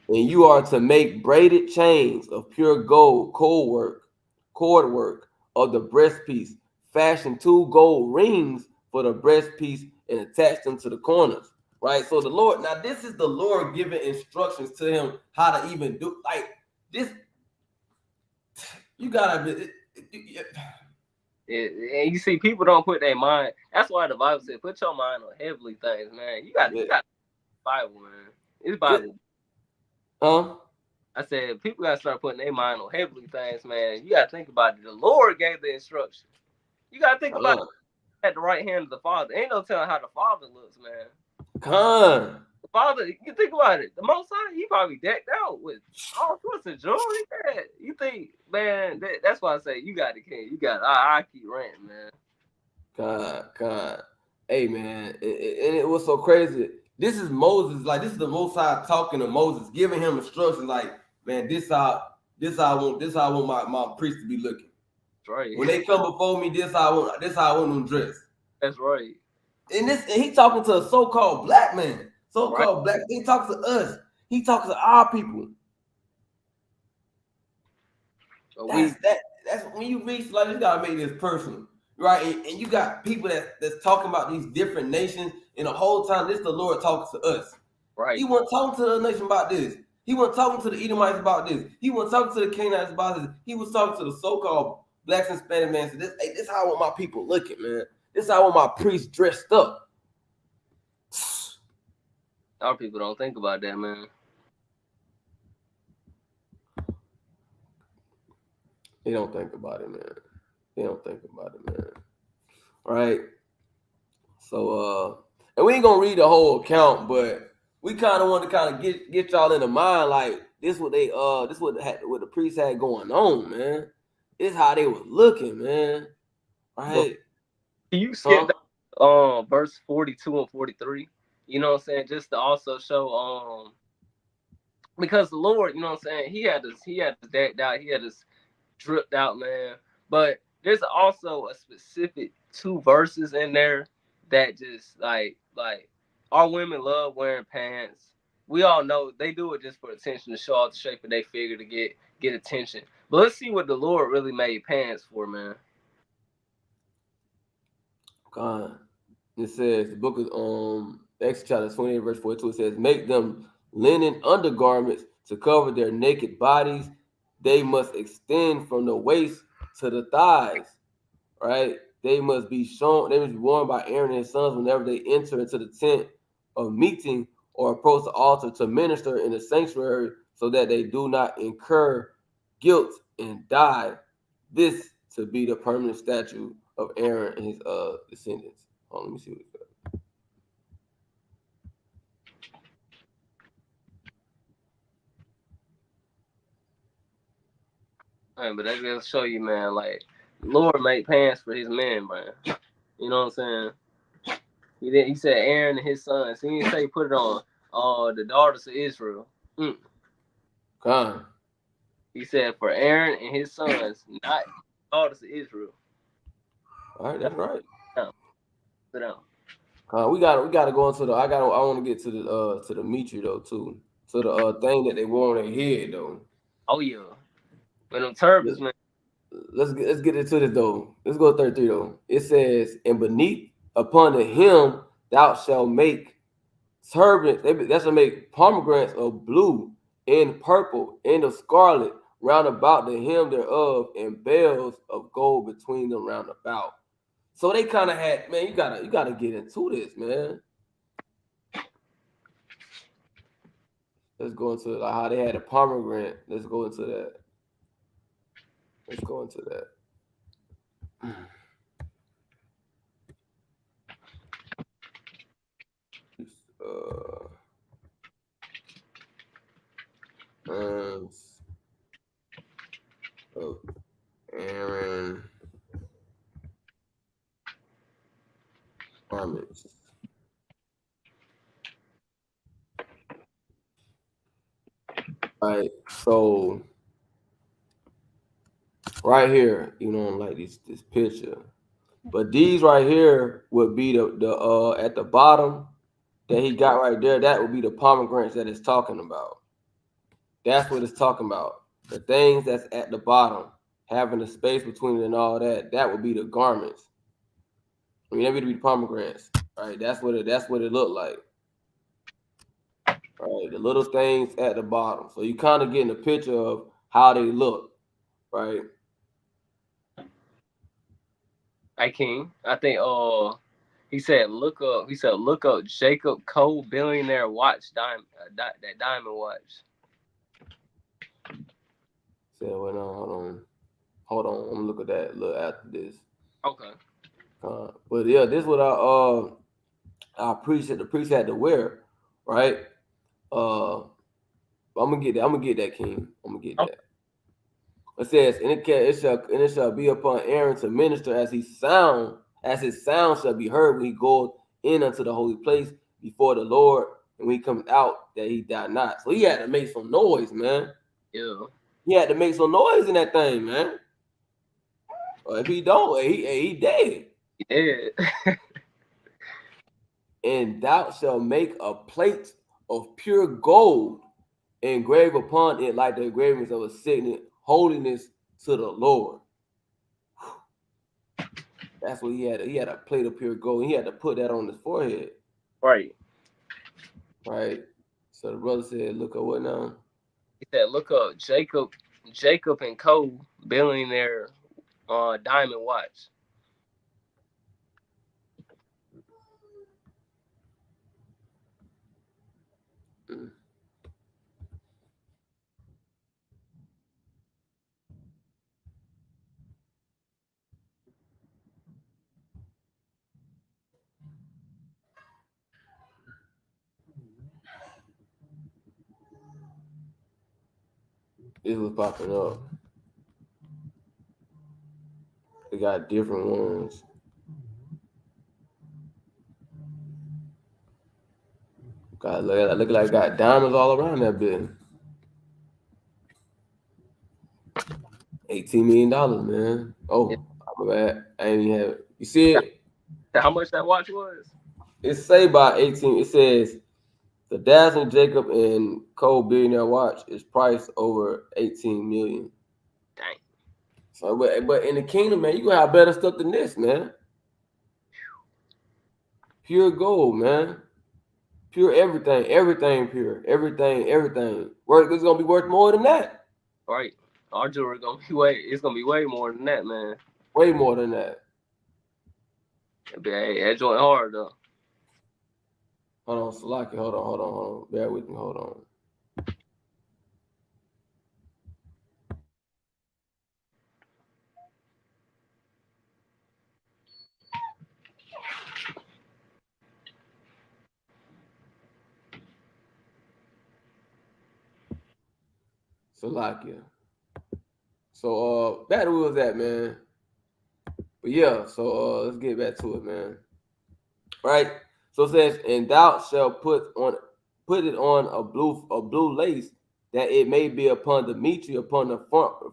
and you are to make braided chains of pure gold, cord work of the breastpiece, fashion 2 gold rings for the breastpiece, and attach them to the corners. Right. So the Lord, now this is the Lord giving instructions to him how to even do like this. You gotta be.
And you see, people don't put their mind. That's why the Bible said, "Put your mind on heavenly things, man." You got Bible, man. It's Bible.
Huh?
I said, people gotta start putting their mind on heavenly things, man. You gotta think about it. The Lord gave the instruction. You gotta think about
Con.
it at the right hand of the Father. Ain't no telling how the Father looks, man.
Con.
The Father, you think about it. The Most High, he probably decked out with all sorts of jewelry. Man. You think, man? That's why I say you got the king. You got. I keep ranting, man.
Con. Hey, man, and it was so crazy. This is Moses, like this is the Most High talking to Moses, giving him instructions, like, man, this how I want my priest to be looking.
That's right.
When they come before me, this how I want them dressed.
That's right.
And he talking to a so-called black man,
Right.
so-called black. He talks to us. He talks to our people.
So
That's when you reach, like, you gotta make this personal, right? And you got people that's talking about these different nations, and the whole time this the Lord talking to us.
right.
He wasn't talking to the nation about this. He wasn't talking to the Edomites about this. He wasn't talking to the Canaanites about this. He was talking to the so-called blacks and Spanish man. So this is how I want my people looking, man. This is how I want my priests dressed up.
Our people don't think about that, man.
They don't think about it, man. They don't think about it, man. Right? So and we ain't gonna read the whole account, but we kind of want to kind of get y'all in the mind, like this what the priests had going on, man. This how they was looking, man.
But
Right?
can you skip
Huh?
that verse 42 and 43? You know what I'm saying? Just to also show because the Lord, you know what I'm saying, he had us decked out, he had us dripped out, man. But there's also a specific 2 verses in there that just like our women love wearing pants. We all know they do it just for attention, to show off the shape of their figure, to get attention. But let's see what the Lord really made pants for, man.
God. It says the book of Exodus chapter 28, verse 42. It says, make them linen undergarments to cover their naked bodies. They must extend from the waist to the thighs. Right? they must be worn by Aaron and his sons whenever they enter into the tent of meeting or approach the altar to minister in the sanctuary, so that they do not incur guilt and die. This to be the permanent statute of Aaron and his descendants. Oh, let me see what it says.
Man, but that just show you, man, like Lord made pants for his men, man. You know what I'm saying? He said Aaron and his sons. He didn't say put it on the daughters of Israel.
Con.
He said for Aaron and his sons, not daughters of Israel.
All right, that's right.
Sit down.
We gotta go into the. I want to get to the Mitri though too. To the thing that they wore on their head though.
Oh yeah, when them turbans, man.
Let's get into this though. Let's go to 33 though. It says, and beneath upon the hem thou shalt make turbans. That's to make pomegranates of blue and purple and of scarlet round about the hem thereof, and bells of gold between them round about. So they kind of had, man. You gotta get into this, man. Let's go into like how they had a pomegranate. Let's go into that. Let's go into that. Of Aaron garments. Right. So right here, like this picture. But these right here would be the at the bottom that he got right there. That would be the pomegranates that it's talking about. That's what it's talking about. The things that's at the bottom, having the space between it and all that, that would be the garments. I mean, that would be the pomegranates, right? That's what it looked like. Right, the little things at the bottom. So you kind of getting a picture of how they look, right?
Hey King, I think he said look up Jacob Cole billionaire watch diamond that diamond watch.
So wait, no, hold on. I'm gonna look at that. Look after this.
Okay.
But yeah, this is what our priest the priest had to wear, right? I'm gonna get that. I'm gonna get that, King. I'm gonna get that. It says, and it shall be upon Aaron to minister as his sound shall be heard when he goeth in unto the holy place before the Lord, and when he comes out, that he die not. So he had to make some noise, man.
Yeah.
He had to make some noise in that thing, man. Or if he don't, he dead.
He did.
And thou shalt make a plate of pure gold, engrave upon it like the engravings of a signet, holiness to the Lord. That's what he had. He had a plate of pure gold. And he had to put that on his forehead.
Right.
Right. So the brother said, "Look at what now?"
He said, look up Jacob and Cole billionaire diamond watch.
Mm. This was popping up. They got different ones. Look like got diamonds all around that bit. $18 million, man. Oh, I'm bad. I ain't even have it. You see it?
How much that watch was?
It say by 18. It says the dazzling Jacob and Cole billionaire watch is priced over 18 million.
Dang.
So, but in the kingdom, man, you gonna have better stuff than this, man. Pure gold, man. Pure everything pure, everything. It's gonna be worth more than that.
Right. Our jewelry it's gonna be way more than that, man.
Way more than that.
Hey, that joint hard though.
Hold on, Salaki. Hold on. Bear with me. Hold on. Salakia. So back to where was that, man? But yeah, so let's get back to it, man. Right? So it says, and thou shalt put it on a blue lace, that it may be upon the mitre, upon the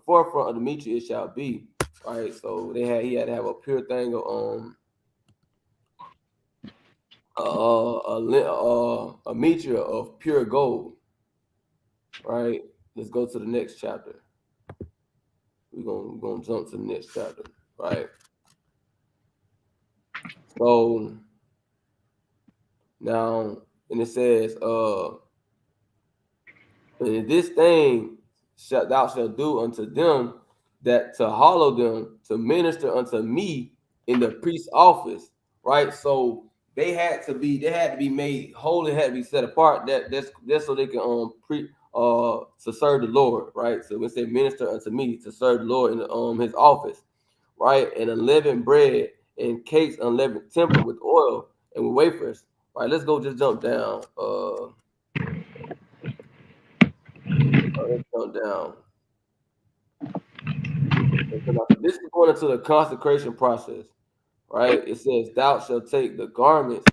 forefront of the mitre it shall be. Right. So he had to have a pure thing of a mitre of pure gold. Right. Let's go to the next chapter. We're gonna jump to the next chapter. Right. So now, and it says, and this thing thou shalt do unto them, that to hallow them, to minister unto me in the priest's office. Right. So they had to be made holy, had to be set apart. That's so they can to serve the Lord. Right. So we say minister unto me, to serve the Lord in his office. Right. And unleavened bread and cakes unleavened, tempered with oil and with wafers. Right. Let's go just jump down. Let's jump down. This is going into the consecration process, right? It says, "Thou shalt take the garments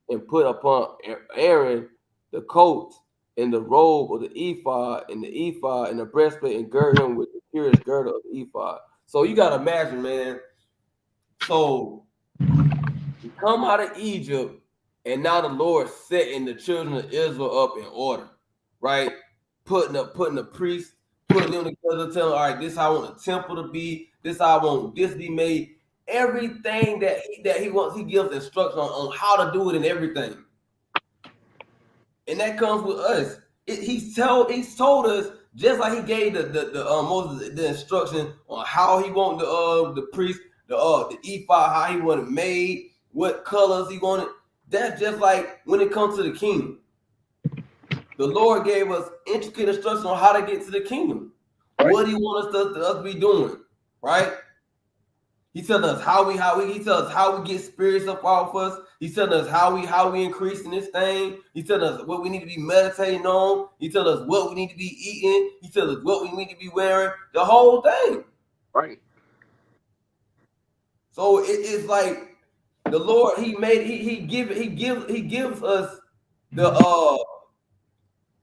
and put upon Aaron the coat and the robe of the ephod and the breastplate, and gird him with the purest girdle of the ephod." So you gotta imagine, man. So we come out of Egypt, and now the Lord setting the children of Israel up in order, right? Putting the priests, putting them together, telling, all right, this is how I want the temple to be, this is how I want this to be made. Everything that he wants, he gives instruction on how to do it and everything. And that comes with us. He's told us, just like he gave the Moses the instruction on how he want the priest, the ephod, how he want it made, what colors he wanted. That's just like when it comes to the kingdom. The Lord gave us intricate instructions on how to get to the kingdom. Right. What do you want us to be doing? Right? He tells us he tells us how we get spirits up off us. He tells us how we increase in this thing. He tells us what we need to be meditating on. He tells us what we need to be eating. He tells us what we need to be wearing. The whole thing.
Right.
So it's like the Lord, he gives us the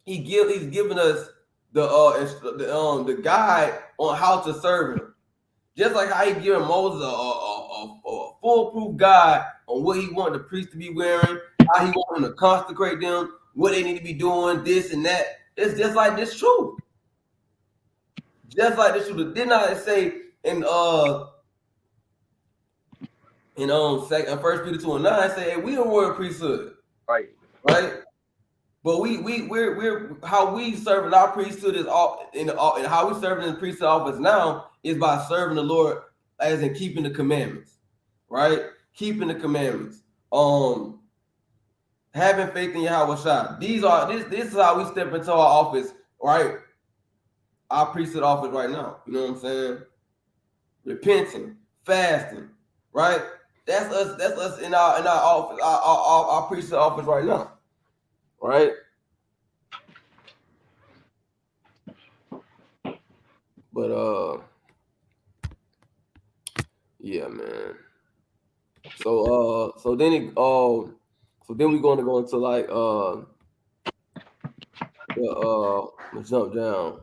he's giving us the guide on how to serve him. Just like how he giving Moses a foolproof guide on what he wanted the priest to be wearing, how he wanted them to consecrate them, what they need to be doing, this and that. It's just like this truth. Just like this truth. Didn't I say in First Peter 2:9 say, hey, we a royal priesthood.
Right.
Right? But we're how we serving our priesthood is all and how we serving in the priesthood office now is by serving the Lord, as in keeping the commandments, right? Keeping the commandments. Having faith in Yahweh Shai. This is how we step into our office, right? Our priesthood office right now. You know what I'm saying? Repenting, fasting, right? That's us. That's us in our office, our priesthood office right now, right? But yeah, man. So then we're going to go into like let's jump down.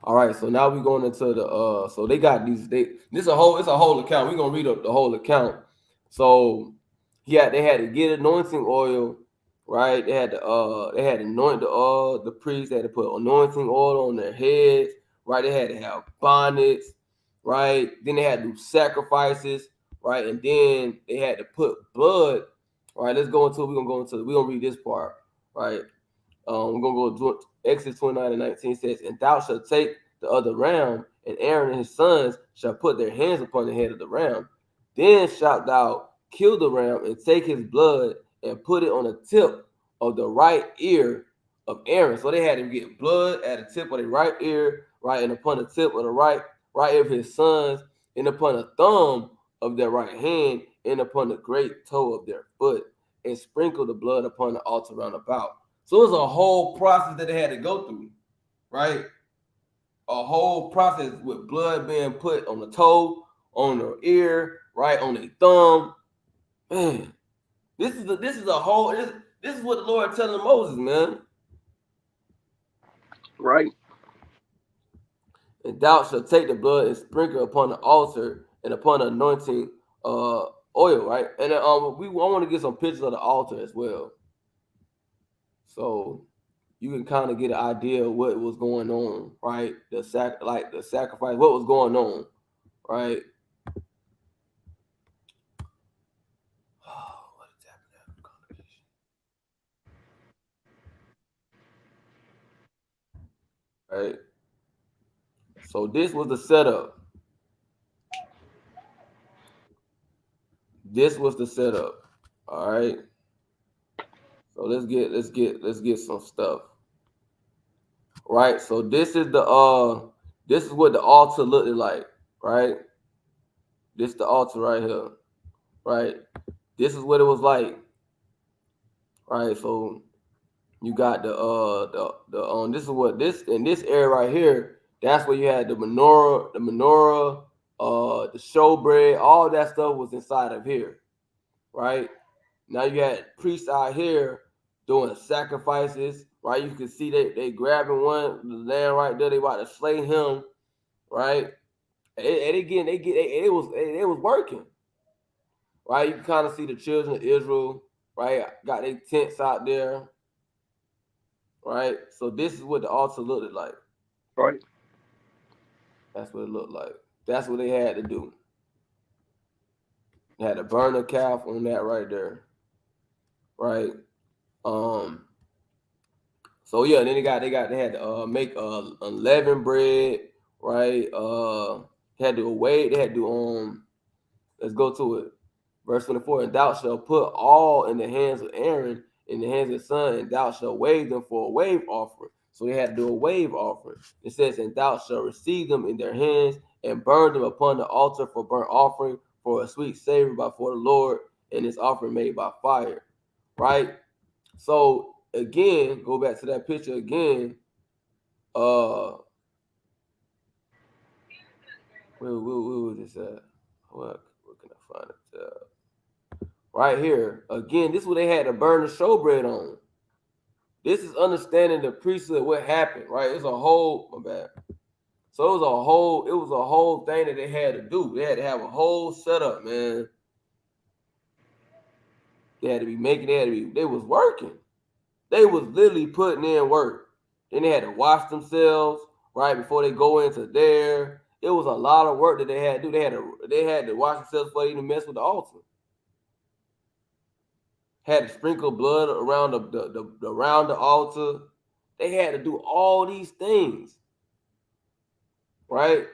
All right, so now we're going into the so they got these it's a whole account. We're gonna read up the whole account. So they had to get anointing oil, right? They had to anoint the priests, they had to put anointing oil on their heads, right? They had to have bonnets, right? Then they had to do sacrifices, right? And then they had to put blood, right? We're gonna read this part, right? We're gonna go to Exodus 29:19 says, and thou shalt take the other ram, and Aaron and his sons shall put their hands upon the head of the ram. Then shalt thou kill the ram, and take his blood, and put it on the tip of the right ear of Aaron. So they had to get blood at the tip of the right ear, right, and upon the tip of the right ear of his sons, and upon the thumb of their right hand, and upon the great toe of their foot, and sprinkle the blood upon the altar round about. So it was a whole process that they had to go through, right? A whole process with blood being put on the toe, on the ear, right, on the thumb. Man, this is a whole this is what the Lord telling Moses, man.
Right.
And thou shalt take the blood and sprinkle upon the altar and upon the anointing oil, right? And I want to get some pictures of the altar as well, so you can kind of get an idea of what was going on, right? The sacrifice, what was going on, right? Oh, what is happening, congregation? Right. So this was the setup. This was the setup. All right. So let's get some stuff. Right. So this is what the altar looked like, right? This is the altar right here. Right. This is what it was like. Right. So you got this is what this in this area right here, that's where you had the menorah, the showbread, all that stuff was inside of here, right? Now you had priests out here doing sacrifices, right? You can see they grabbing the lamb right there, they about to slay him, right? And they was working, right? You can kind of see the children of Israel, right? Got their tents out there, right? So this is what the altar looked like.
Right.
That's what it looked like. That's what they had to do. They had to burn a calf on that right there, right? So yeah, then they had to make unleavened bread, right? Had to wait. They had to let's go to it. Verse 24, and thou shalt put all in the hands of Aaron, in the hands of his son, and thou shalt wave them for a wave offering. So they had to do a wave offering. It says, and thou shalt receive them in their hands, and burn them upon the altar for burnt offering, for a sweet savor before the Lord, and his offering made by fire. Right? So again, go back to that picture again. Where was this at? What can I find it? Right here. Again, this is what they had to burn the showbread on. This is understanding the priesthood, what happened, right? It's a whole, my bad. So it was a whole thing that they had to do. They had to have a whole setup, man. They had to be they was working. They was literally putting in work. Then they had to wash themselves, right, before they go into there. It was a lot of work that they had to do. They had to wash themselves before they even mess with the altar. Had to sprinkle blood around around the altar. They had to do all these things, right?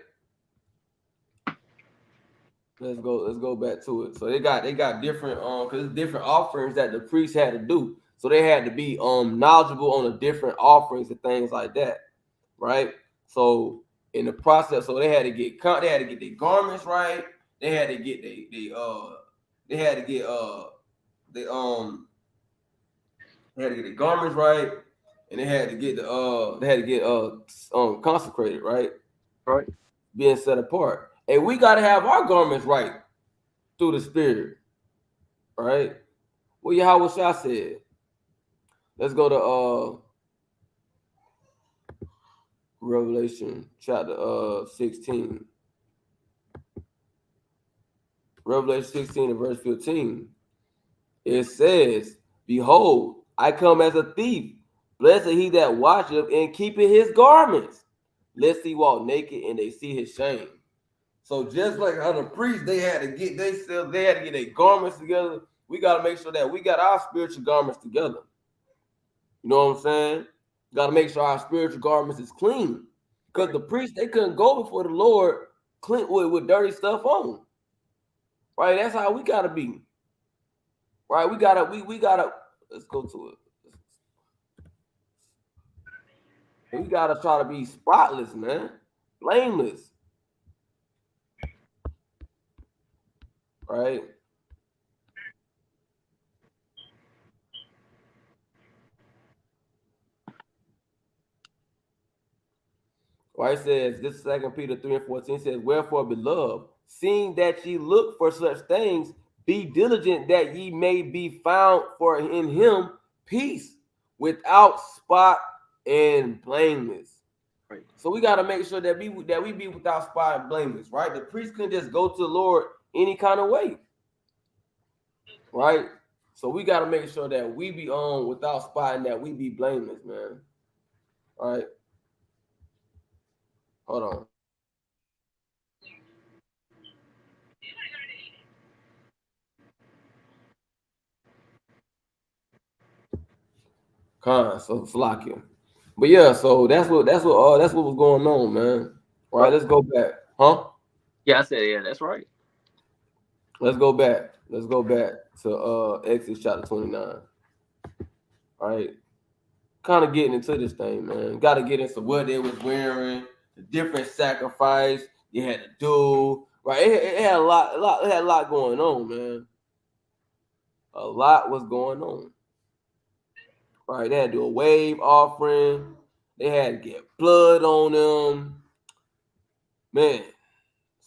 Let's go back to it. So they got different because it's different offerings that the priests had to do. So they had to be knowledgeable on the different offerings and things like that, right? So in the process, so they had to get their garments right. They had to get they had to get they had to get their garments right, and they had to get consecrated, right?
Right.
Being set apart. And we got to have our garments right through the Spirit, right? Well, Yahweh Shah said. Let's go to Revelation chapter 16. Revelation 16 and verse 15. It says, behold, I come as a thief. Blessed he that watcheth and keepeth his garments, lest he walk naked and they see his shame. So just like how the priests, they had to get their garments together. We got to make sure that we got our spiritual garments together. You know what I'm saying? Got to make sure our spiritual garments is clean. Because the priests, they couldn't go before the Lord clean with dirty stuff on. Right? That's how we gotta be. Right? We gotta let's go to it. We gotta try to be spotless, man. Blameless. Right? Right, it says this 2 Peter 3:14 says, "Wherefore, beloved, seeing that ye look for such things, be diligent that ye may be found for in him peace, without spot and blameless."
Right.
So we got to make sure that we be without spot and blameless, right? The priest couldn't just go to the Lord any kind of way, right? So we got to make sure that we be on without spot and that we be blameless, man. All right, hold on. So Salakia. But yeah, so that's what was going on, man. All right, let's go back. Huh?
Yeah, I said, yeah, that's right.
Let's go back. Let's go back to Exodus chapter 29. All right. Kind of getting into this thing, man. Gotta get into what they was wearing, the different sacrifice you had to do. Right. It had it had a lot going on, man. A lot was going on. Right. They had to do a wave offering. They had to get blood on them. Man,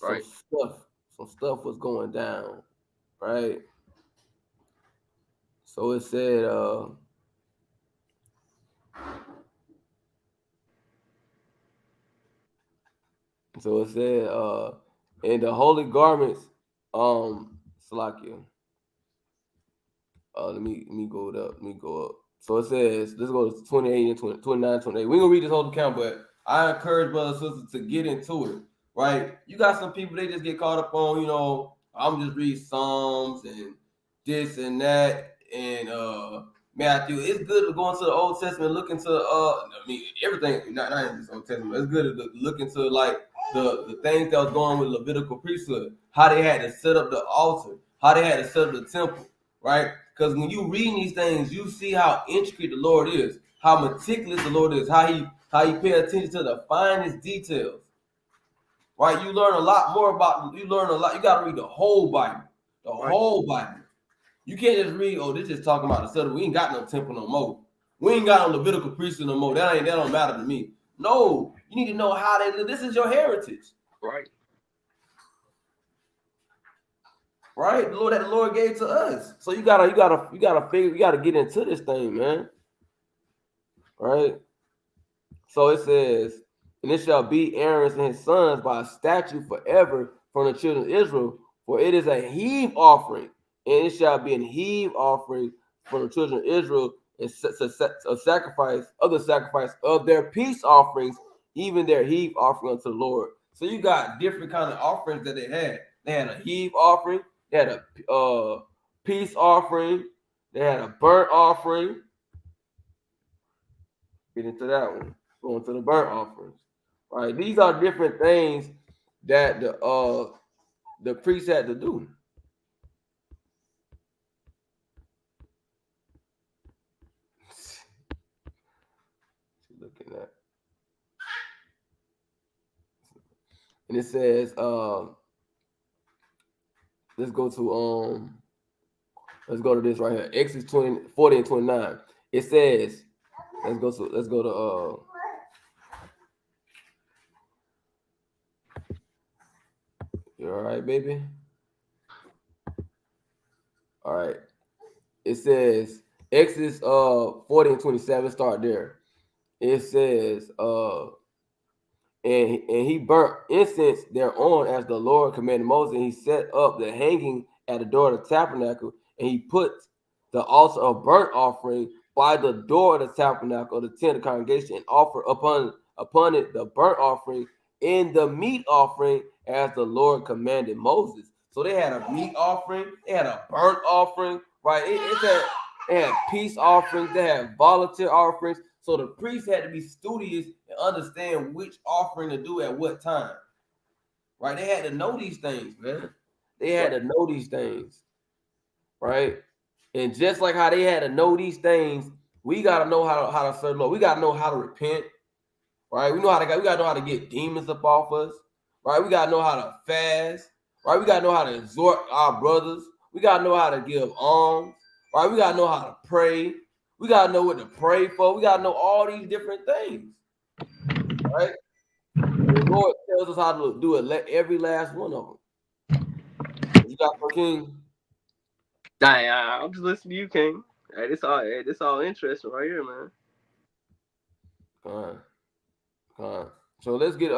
Right.
some stuff was going down, right? So it said, in the holy garments, Salakia. Let me go up. Let me go up. So it says, let's go to 28 and 20, 29, 28. We're gonna read this whole account, but I encourage brothers and sisters to get into it, right? You got some people, they just get caught up on, I'm just read Psalms and this and that and Matthew. It's good to go into the Old Testament, look into everything, not in this Old Testament. It's good to look into like the things that was going on with Levitical priesthood, how they had to set up the altar, how they had to set up the temple, right? Because when you read these things, you see how intricate the Lord is, how meticulous the Lord is, how he pay attention to the finest details. Right? You learn a lot more you learn a lot. You got to read the whole Bible. The whole Bible. You can't just read, this just talking about the settle. We ain't got no temple no more. We ain't got no Levitical priesthood no more. That don't matter to me. No, you need to know how they live. This is your heritage.
Right.
Right? The Lord that the Lord gave to us. So you gotta get into this thing, man. Right? So it says, and it shall be Aaron's and his sons by a statute forever from the children of Israel, for it is a heave offering, and it shall be an heave offering from the children of Israel, and a sacrifice of their peace offerings, even their heave offering unto the Lord. So you got different kind of offerings that they had. They had a heave offering, they had a peace offering, they had a burnt offering. Get into that one. Going to the burnt offerings. Right. These are different things that the priest had to do. Looking at. And it says, let's go to this right here. Exodus 40 and 29. It says, let's go to you all right, baby? All right. It says Exodus 40 and 27, start there. It says, and he burnt incense thereon as the Lord commanded Moses, and he set up the hanging at the door of the tabernacle, and he put the altar of burnt offering by the door of the tabernacle of the tent of congregation, and offer upon it the burnt offering and the meat offering as the Lord commanded Moses. So they had a meat offering, they had a burnt offering, right? They had peace offerings, they had volunteer offerings. So the priest had to be studious and understand which offering to do at what time. Right? They had to know these things, man. They had to know these things. Right? And just like how they had to know these things, we gotta know how to serve the Lord. We gotta know how to repent. Right? We gotta know how to get demons up off us. Right? We gotta know how to fast. Right? We gotta know how to exhort our brothers. We gotta know how to give alms. Right? We gotta know how to pray. We gotta know what to pray for. We gotta know all these different things. Right? The Lord tells us how to do it. Let every last one of them. You got for King?
I'm just listening to you, King. Hey, this all interesting right here, man.
All right. So let's get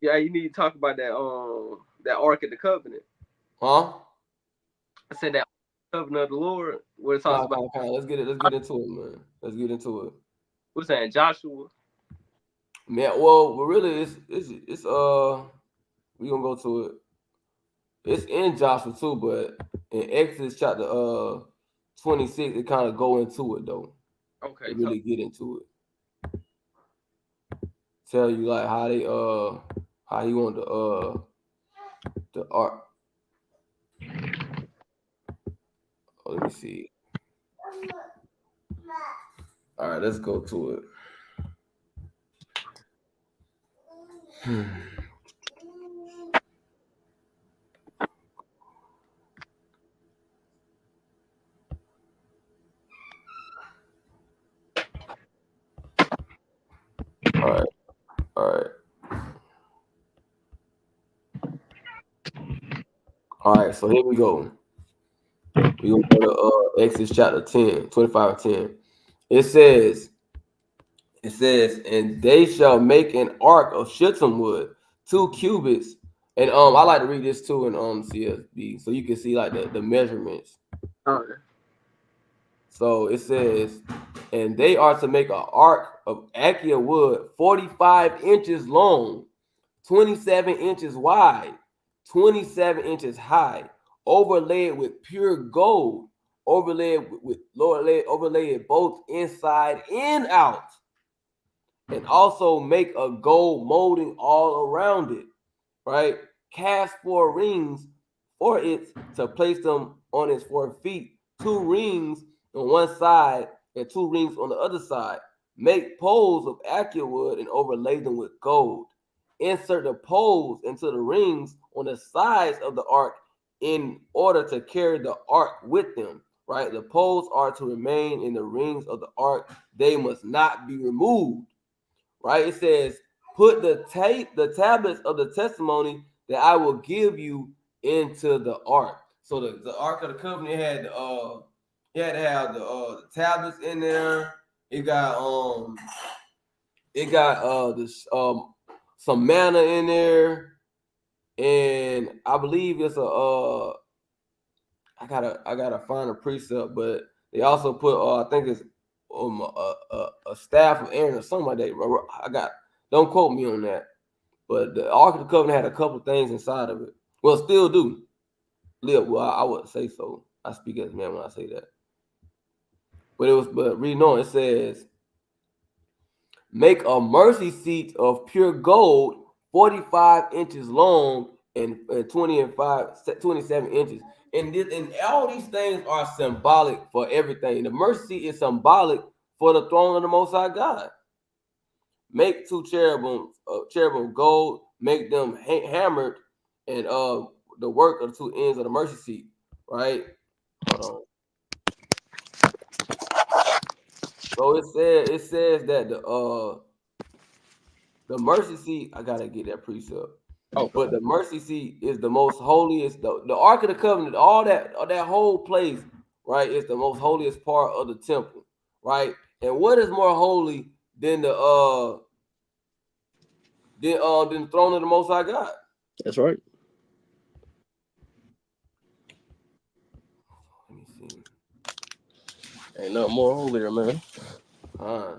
Yeah, you need to talk about that Ark of the Covenant.
huh?
I said that Covenant of the Lord, where it talks about
Let's get into it, man. Let's get into it.
what's that, Joshua?
Man, well, really, it's we gonna go to it. It's in Joshua too, but in Exodus chapter 26, it kind of go into it though.
Okay,
They really get into it. Tell you like how he want the art. Oh, let me see. All right, let's go to it. All right. All right, so here we go. We gonna go to Exodus chapter 10, 25 and 10. It says, and they shall make an ark of shittim wood, 2 cubits. And I like to read this too in CSB, so you can see like the measurements.
Okay.
So it says, and they are to make an ark of acacia wood, 45 inches long, 27 inches wide, 27 inches high, overlaid with pure gold, overlaid both inside and out, and also make a gold molding all around it, right? Cast 4 rings for it to place them on its 4 feet, 2 rings on one side and 2 rings on the other side. Make poles of acacia wood and overlay them with gold. Insert the poles into the rings on the sides of the ark in order to carry the ark with them, right? The poles are to remain in the rings of the ark. They must not be removed, right? It says, put the tablets of the testimony that I will give you into the ark. So the ark of the covenant had you had to have the tablets in there. It got this some manna in there, and I believe it's I gotta find a precept, but they also put I think it's a staff of Aaron or something like that. Don't quote me on that, but the Ark of the Covenant had a couple things inside of it. Well, still do. Well, I wouldn't say so. I speak as a man when I say that. But reading on, it says, make a mercy seat of pure gold, 45 inches long and 27 inches. And all these things are symbolic for everything. The mercy seat is symbolic for the throne of the Most High God. Make 2 cherubim gold, make them hammered, and the work of the 2 ends of the mercy seat. Right? Hold on. So it says that the mercy seat, I gotta get that precept.
Okay.
But the mercy seat is the most holiest. The Ark of the Covenant, all that whole place, right, is the most holiest part of the temple, right? And what is more holy than the throne of the Most High God?
That's right.
Let me see.
Ain't nothing more holier, man.
All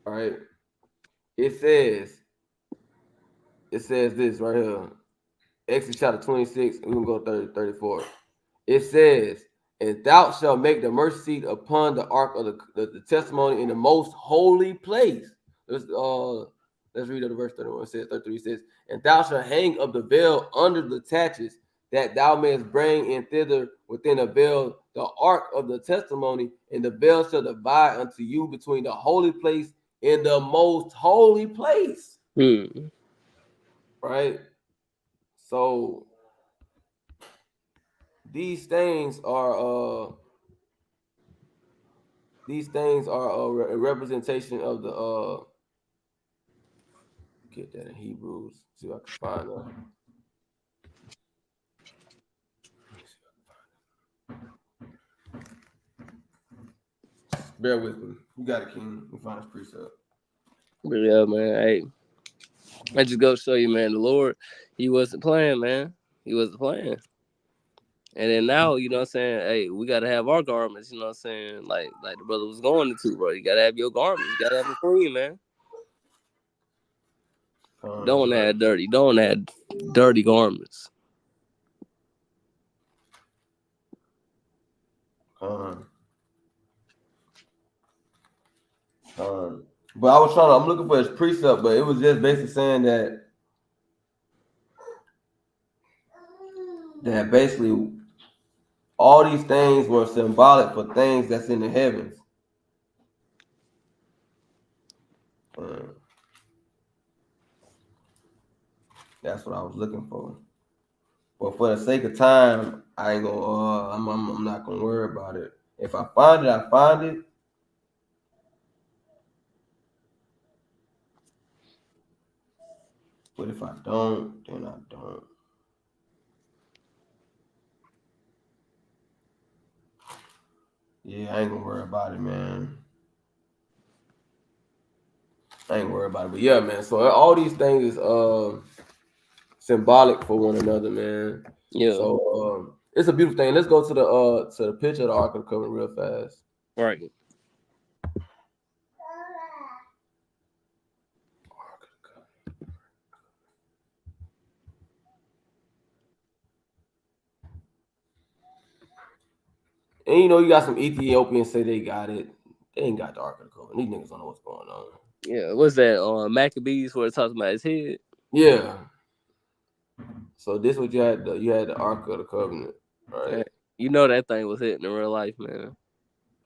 right. it says this right here. Exodus chapter 26, and we're going to go 34. It says, and thou shalt make the mercy seat upon the ark of the testimony in the most holy place. Let's read the verse 31. It says 33 says, and thou shalt hang up the veil under the taches, that thou mayest bring in thither within the veil the ark of the testimony, and the veil shall divide unto you between the holy place and the most holy place. Right? So these things are a representation of the get that in Hebrews. See if I can find that. Bear with me. You got it, King. We find this precept.
But yeah, man. Hey, I just go show you, man. The Lord, He wasn't playing, man. He wasn't playing. And then now, you know what I'm saying? Hey, we gotta have our garments, you know what I'm saying? Like the brother was going into, bro. You gotta have your garments. You gotta have them clean, man. Don't
Right.
have dirty. Don't have dirty garments.
But I'm looking for his precept, but it was just basically saying that basically all these things were symbolic for things that's in the heavens. That's what I was looking for. But for the sake of time, I ain't gonna. I'm not gonna worry about it. If I find it, I find it. But if I don't, then I don't. Yeah, I ain't gonna worry about it, man. I ain't worried about it. But yeah, man. So all these things is symbolic for one another, man.
Yeah.
So it's a beautiful thing. Let's go to the picture of the Ark of the Covenant real fast.
Right.
And you know, you got some Ethiopians say they got it. They ain't got the Ark of the Covenant. These niggas don't know what's going on.
Yeah. What's that? Maccabees where it talks about his head?
Yeah. So this what you had the Ark of the Covenant, right?
Yeah. You know that thing was hitting in real life, man.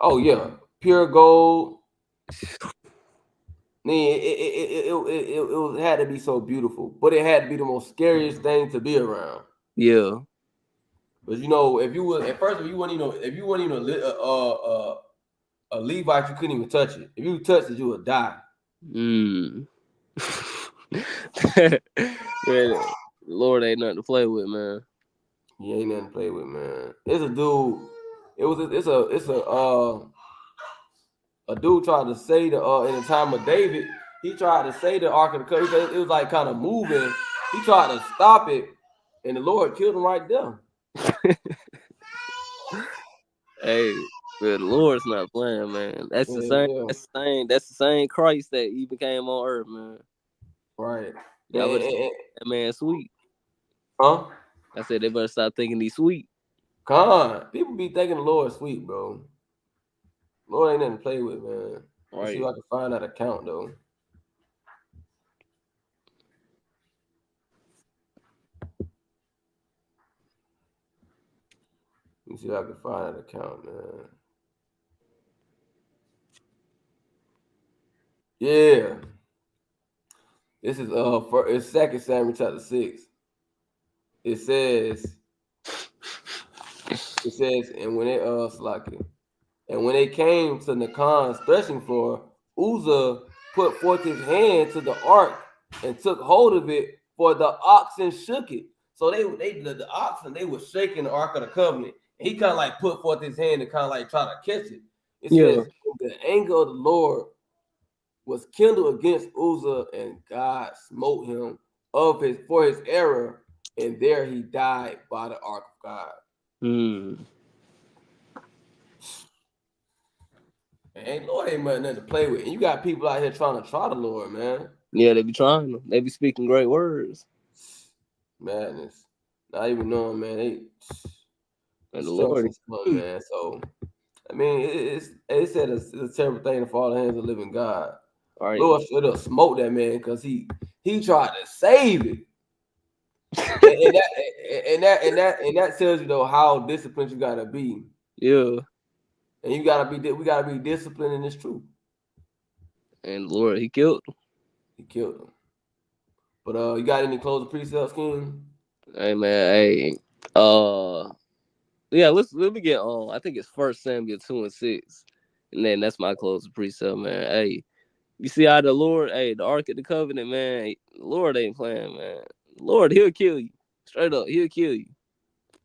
Oh yeah, pure gold. I mean, it had to be so beautiful, but it had to be the most scariest thing to be around.
Yeah.
But you know, if you weren't even a Levite, you couldn't even touch it. If you touched it, you would die.
Man, Lord ain't nothing to play with, man.
He ain't nothing to play with, man. It's a dude. A dude tried to say in the time of David, he tried to say the Ark of the Covenant. It was like kind of moving. He tried to stop it, and the Lord killed him right there.
Hey, but the Lord's not playing, man. That's the same.
Yeah.
That's the same Christ that even came on earth, man.
Right.
Y'all better stop that man sweet.
Huh?
I said they better stop thinking he's sweet.
People be thinking the Lord sweet, bro. Lord ain't nothing to play with, man. Let's see if I can find that account though. Let me see if I can find that account, man. Yeah. This is it's 2 Samuel chapter 6. It says, and when they came to Nacon's threshing floor, Uzzah put forth his hand to the ark and took hold of it, for the oxen shook it. So the oxen, they were shaking the Ark of the Covenant. And he kind of like put forth his hand to kind of like try to catch it. It says, the anger of the Lord was kindled against Uzzah, and God smote him for his error, and there he died by the ark of God. And Lord ain't nothing to play with. And you got people out here trying to try the Lord, man.
Yeah, they be trying to. They be speaking great words.
Madness. Not even knowing, man.
And the Lord,
Destruction's coming, man. So I mean, it said it's a terrible thing to fall in the hands of the living God.
right?
Lord should have smoked that man because he tried to save it. And that tells you though how disciplined you gotta be.
Yeah.
And we gotta be disciplined in this truth.
And the Lord, he killed him.
He killed him. But you got any closing precepts, King?
Hey man, hey. Uh yeah, let me get on. I think it's First Samuel 2:6. And then that's my closing precept, man. Hey, you see how the Lord, hey, the Ark of the Covenant, man, the Lord ain't playing, man. The Lord, he'll kill you. Straight up, he'll kill you.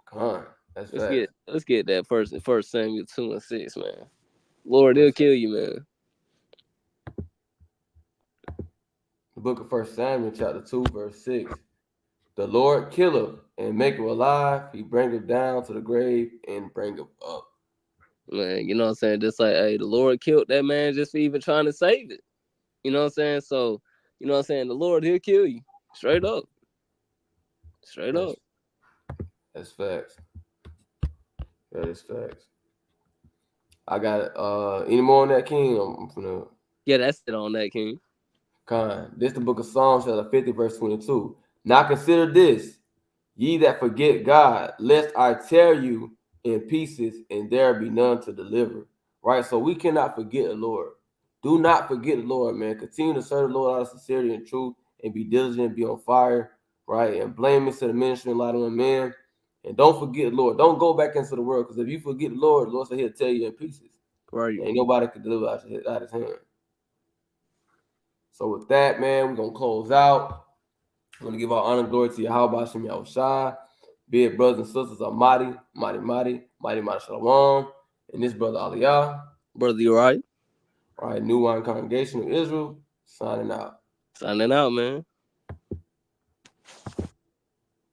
Come on, that's
Let's
facts.
get that First Samuel 2:6, man. Lord, he'll
That's
kill you, man.
the book of First Samuel, chapter 2, verse 6. The Lord killeth and make him alive. He bringeth down to the grave and bringeth up.
Man, you know what I'm saying? Just like, hey, the Lord killed that man just for even trying to save it. You know what I'm saying? So, you know what I'm saying? The Lord, he'll kill you. Straight up. Straight
That's
up.
that's facts. That is facts. I got any more on that, King? I'm finna
Yeah, that's it on that, King.
This the book of Psalms, chapter 50, verse 22. Now consider this, ye that forget God, lest I tear you in pieces, and there be none to deliver. Right? So we cannot forget the Lord. Do not forget the Lord, man. Continue to serve the Lord out of sincerity and truth, and be diligent, be on fire, right? And blameless to the ministry and light on men. And don't forget the Lord. Don't go back into the world, because if you forget the Lord said he'll tear you in pieces.
Right.
Ain't nobody could deliver out his hand. So with that, man, we're gonna close out. I'm gonna give our honor and glory to Yahweh Shem Yahushai. Be it brothers and sisters of mighty Shalom. And this brother Aliyah.
Brother, you right?
All right, New Wine Congregation of Israel, signing out.
Signing out, man.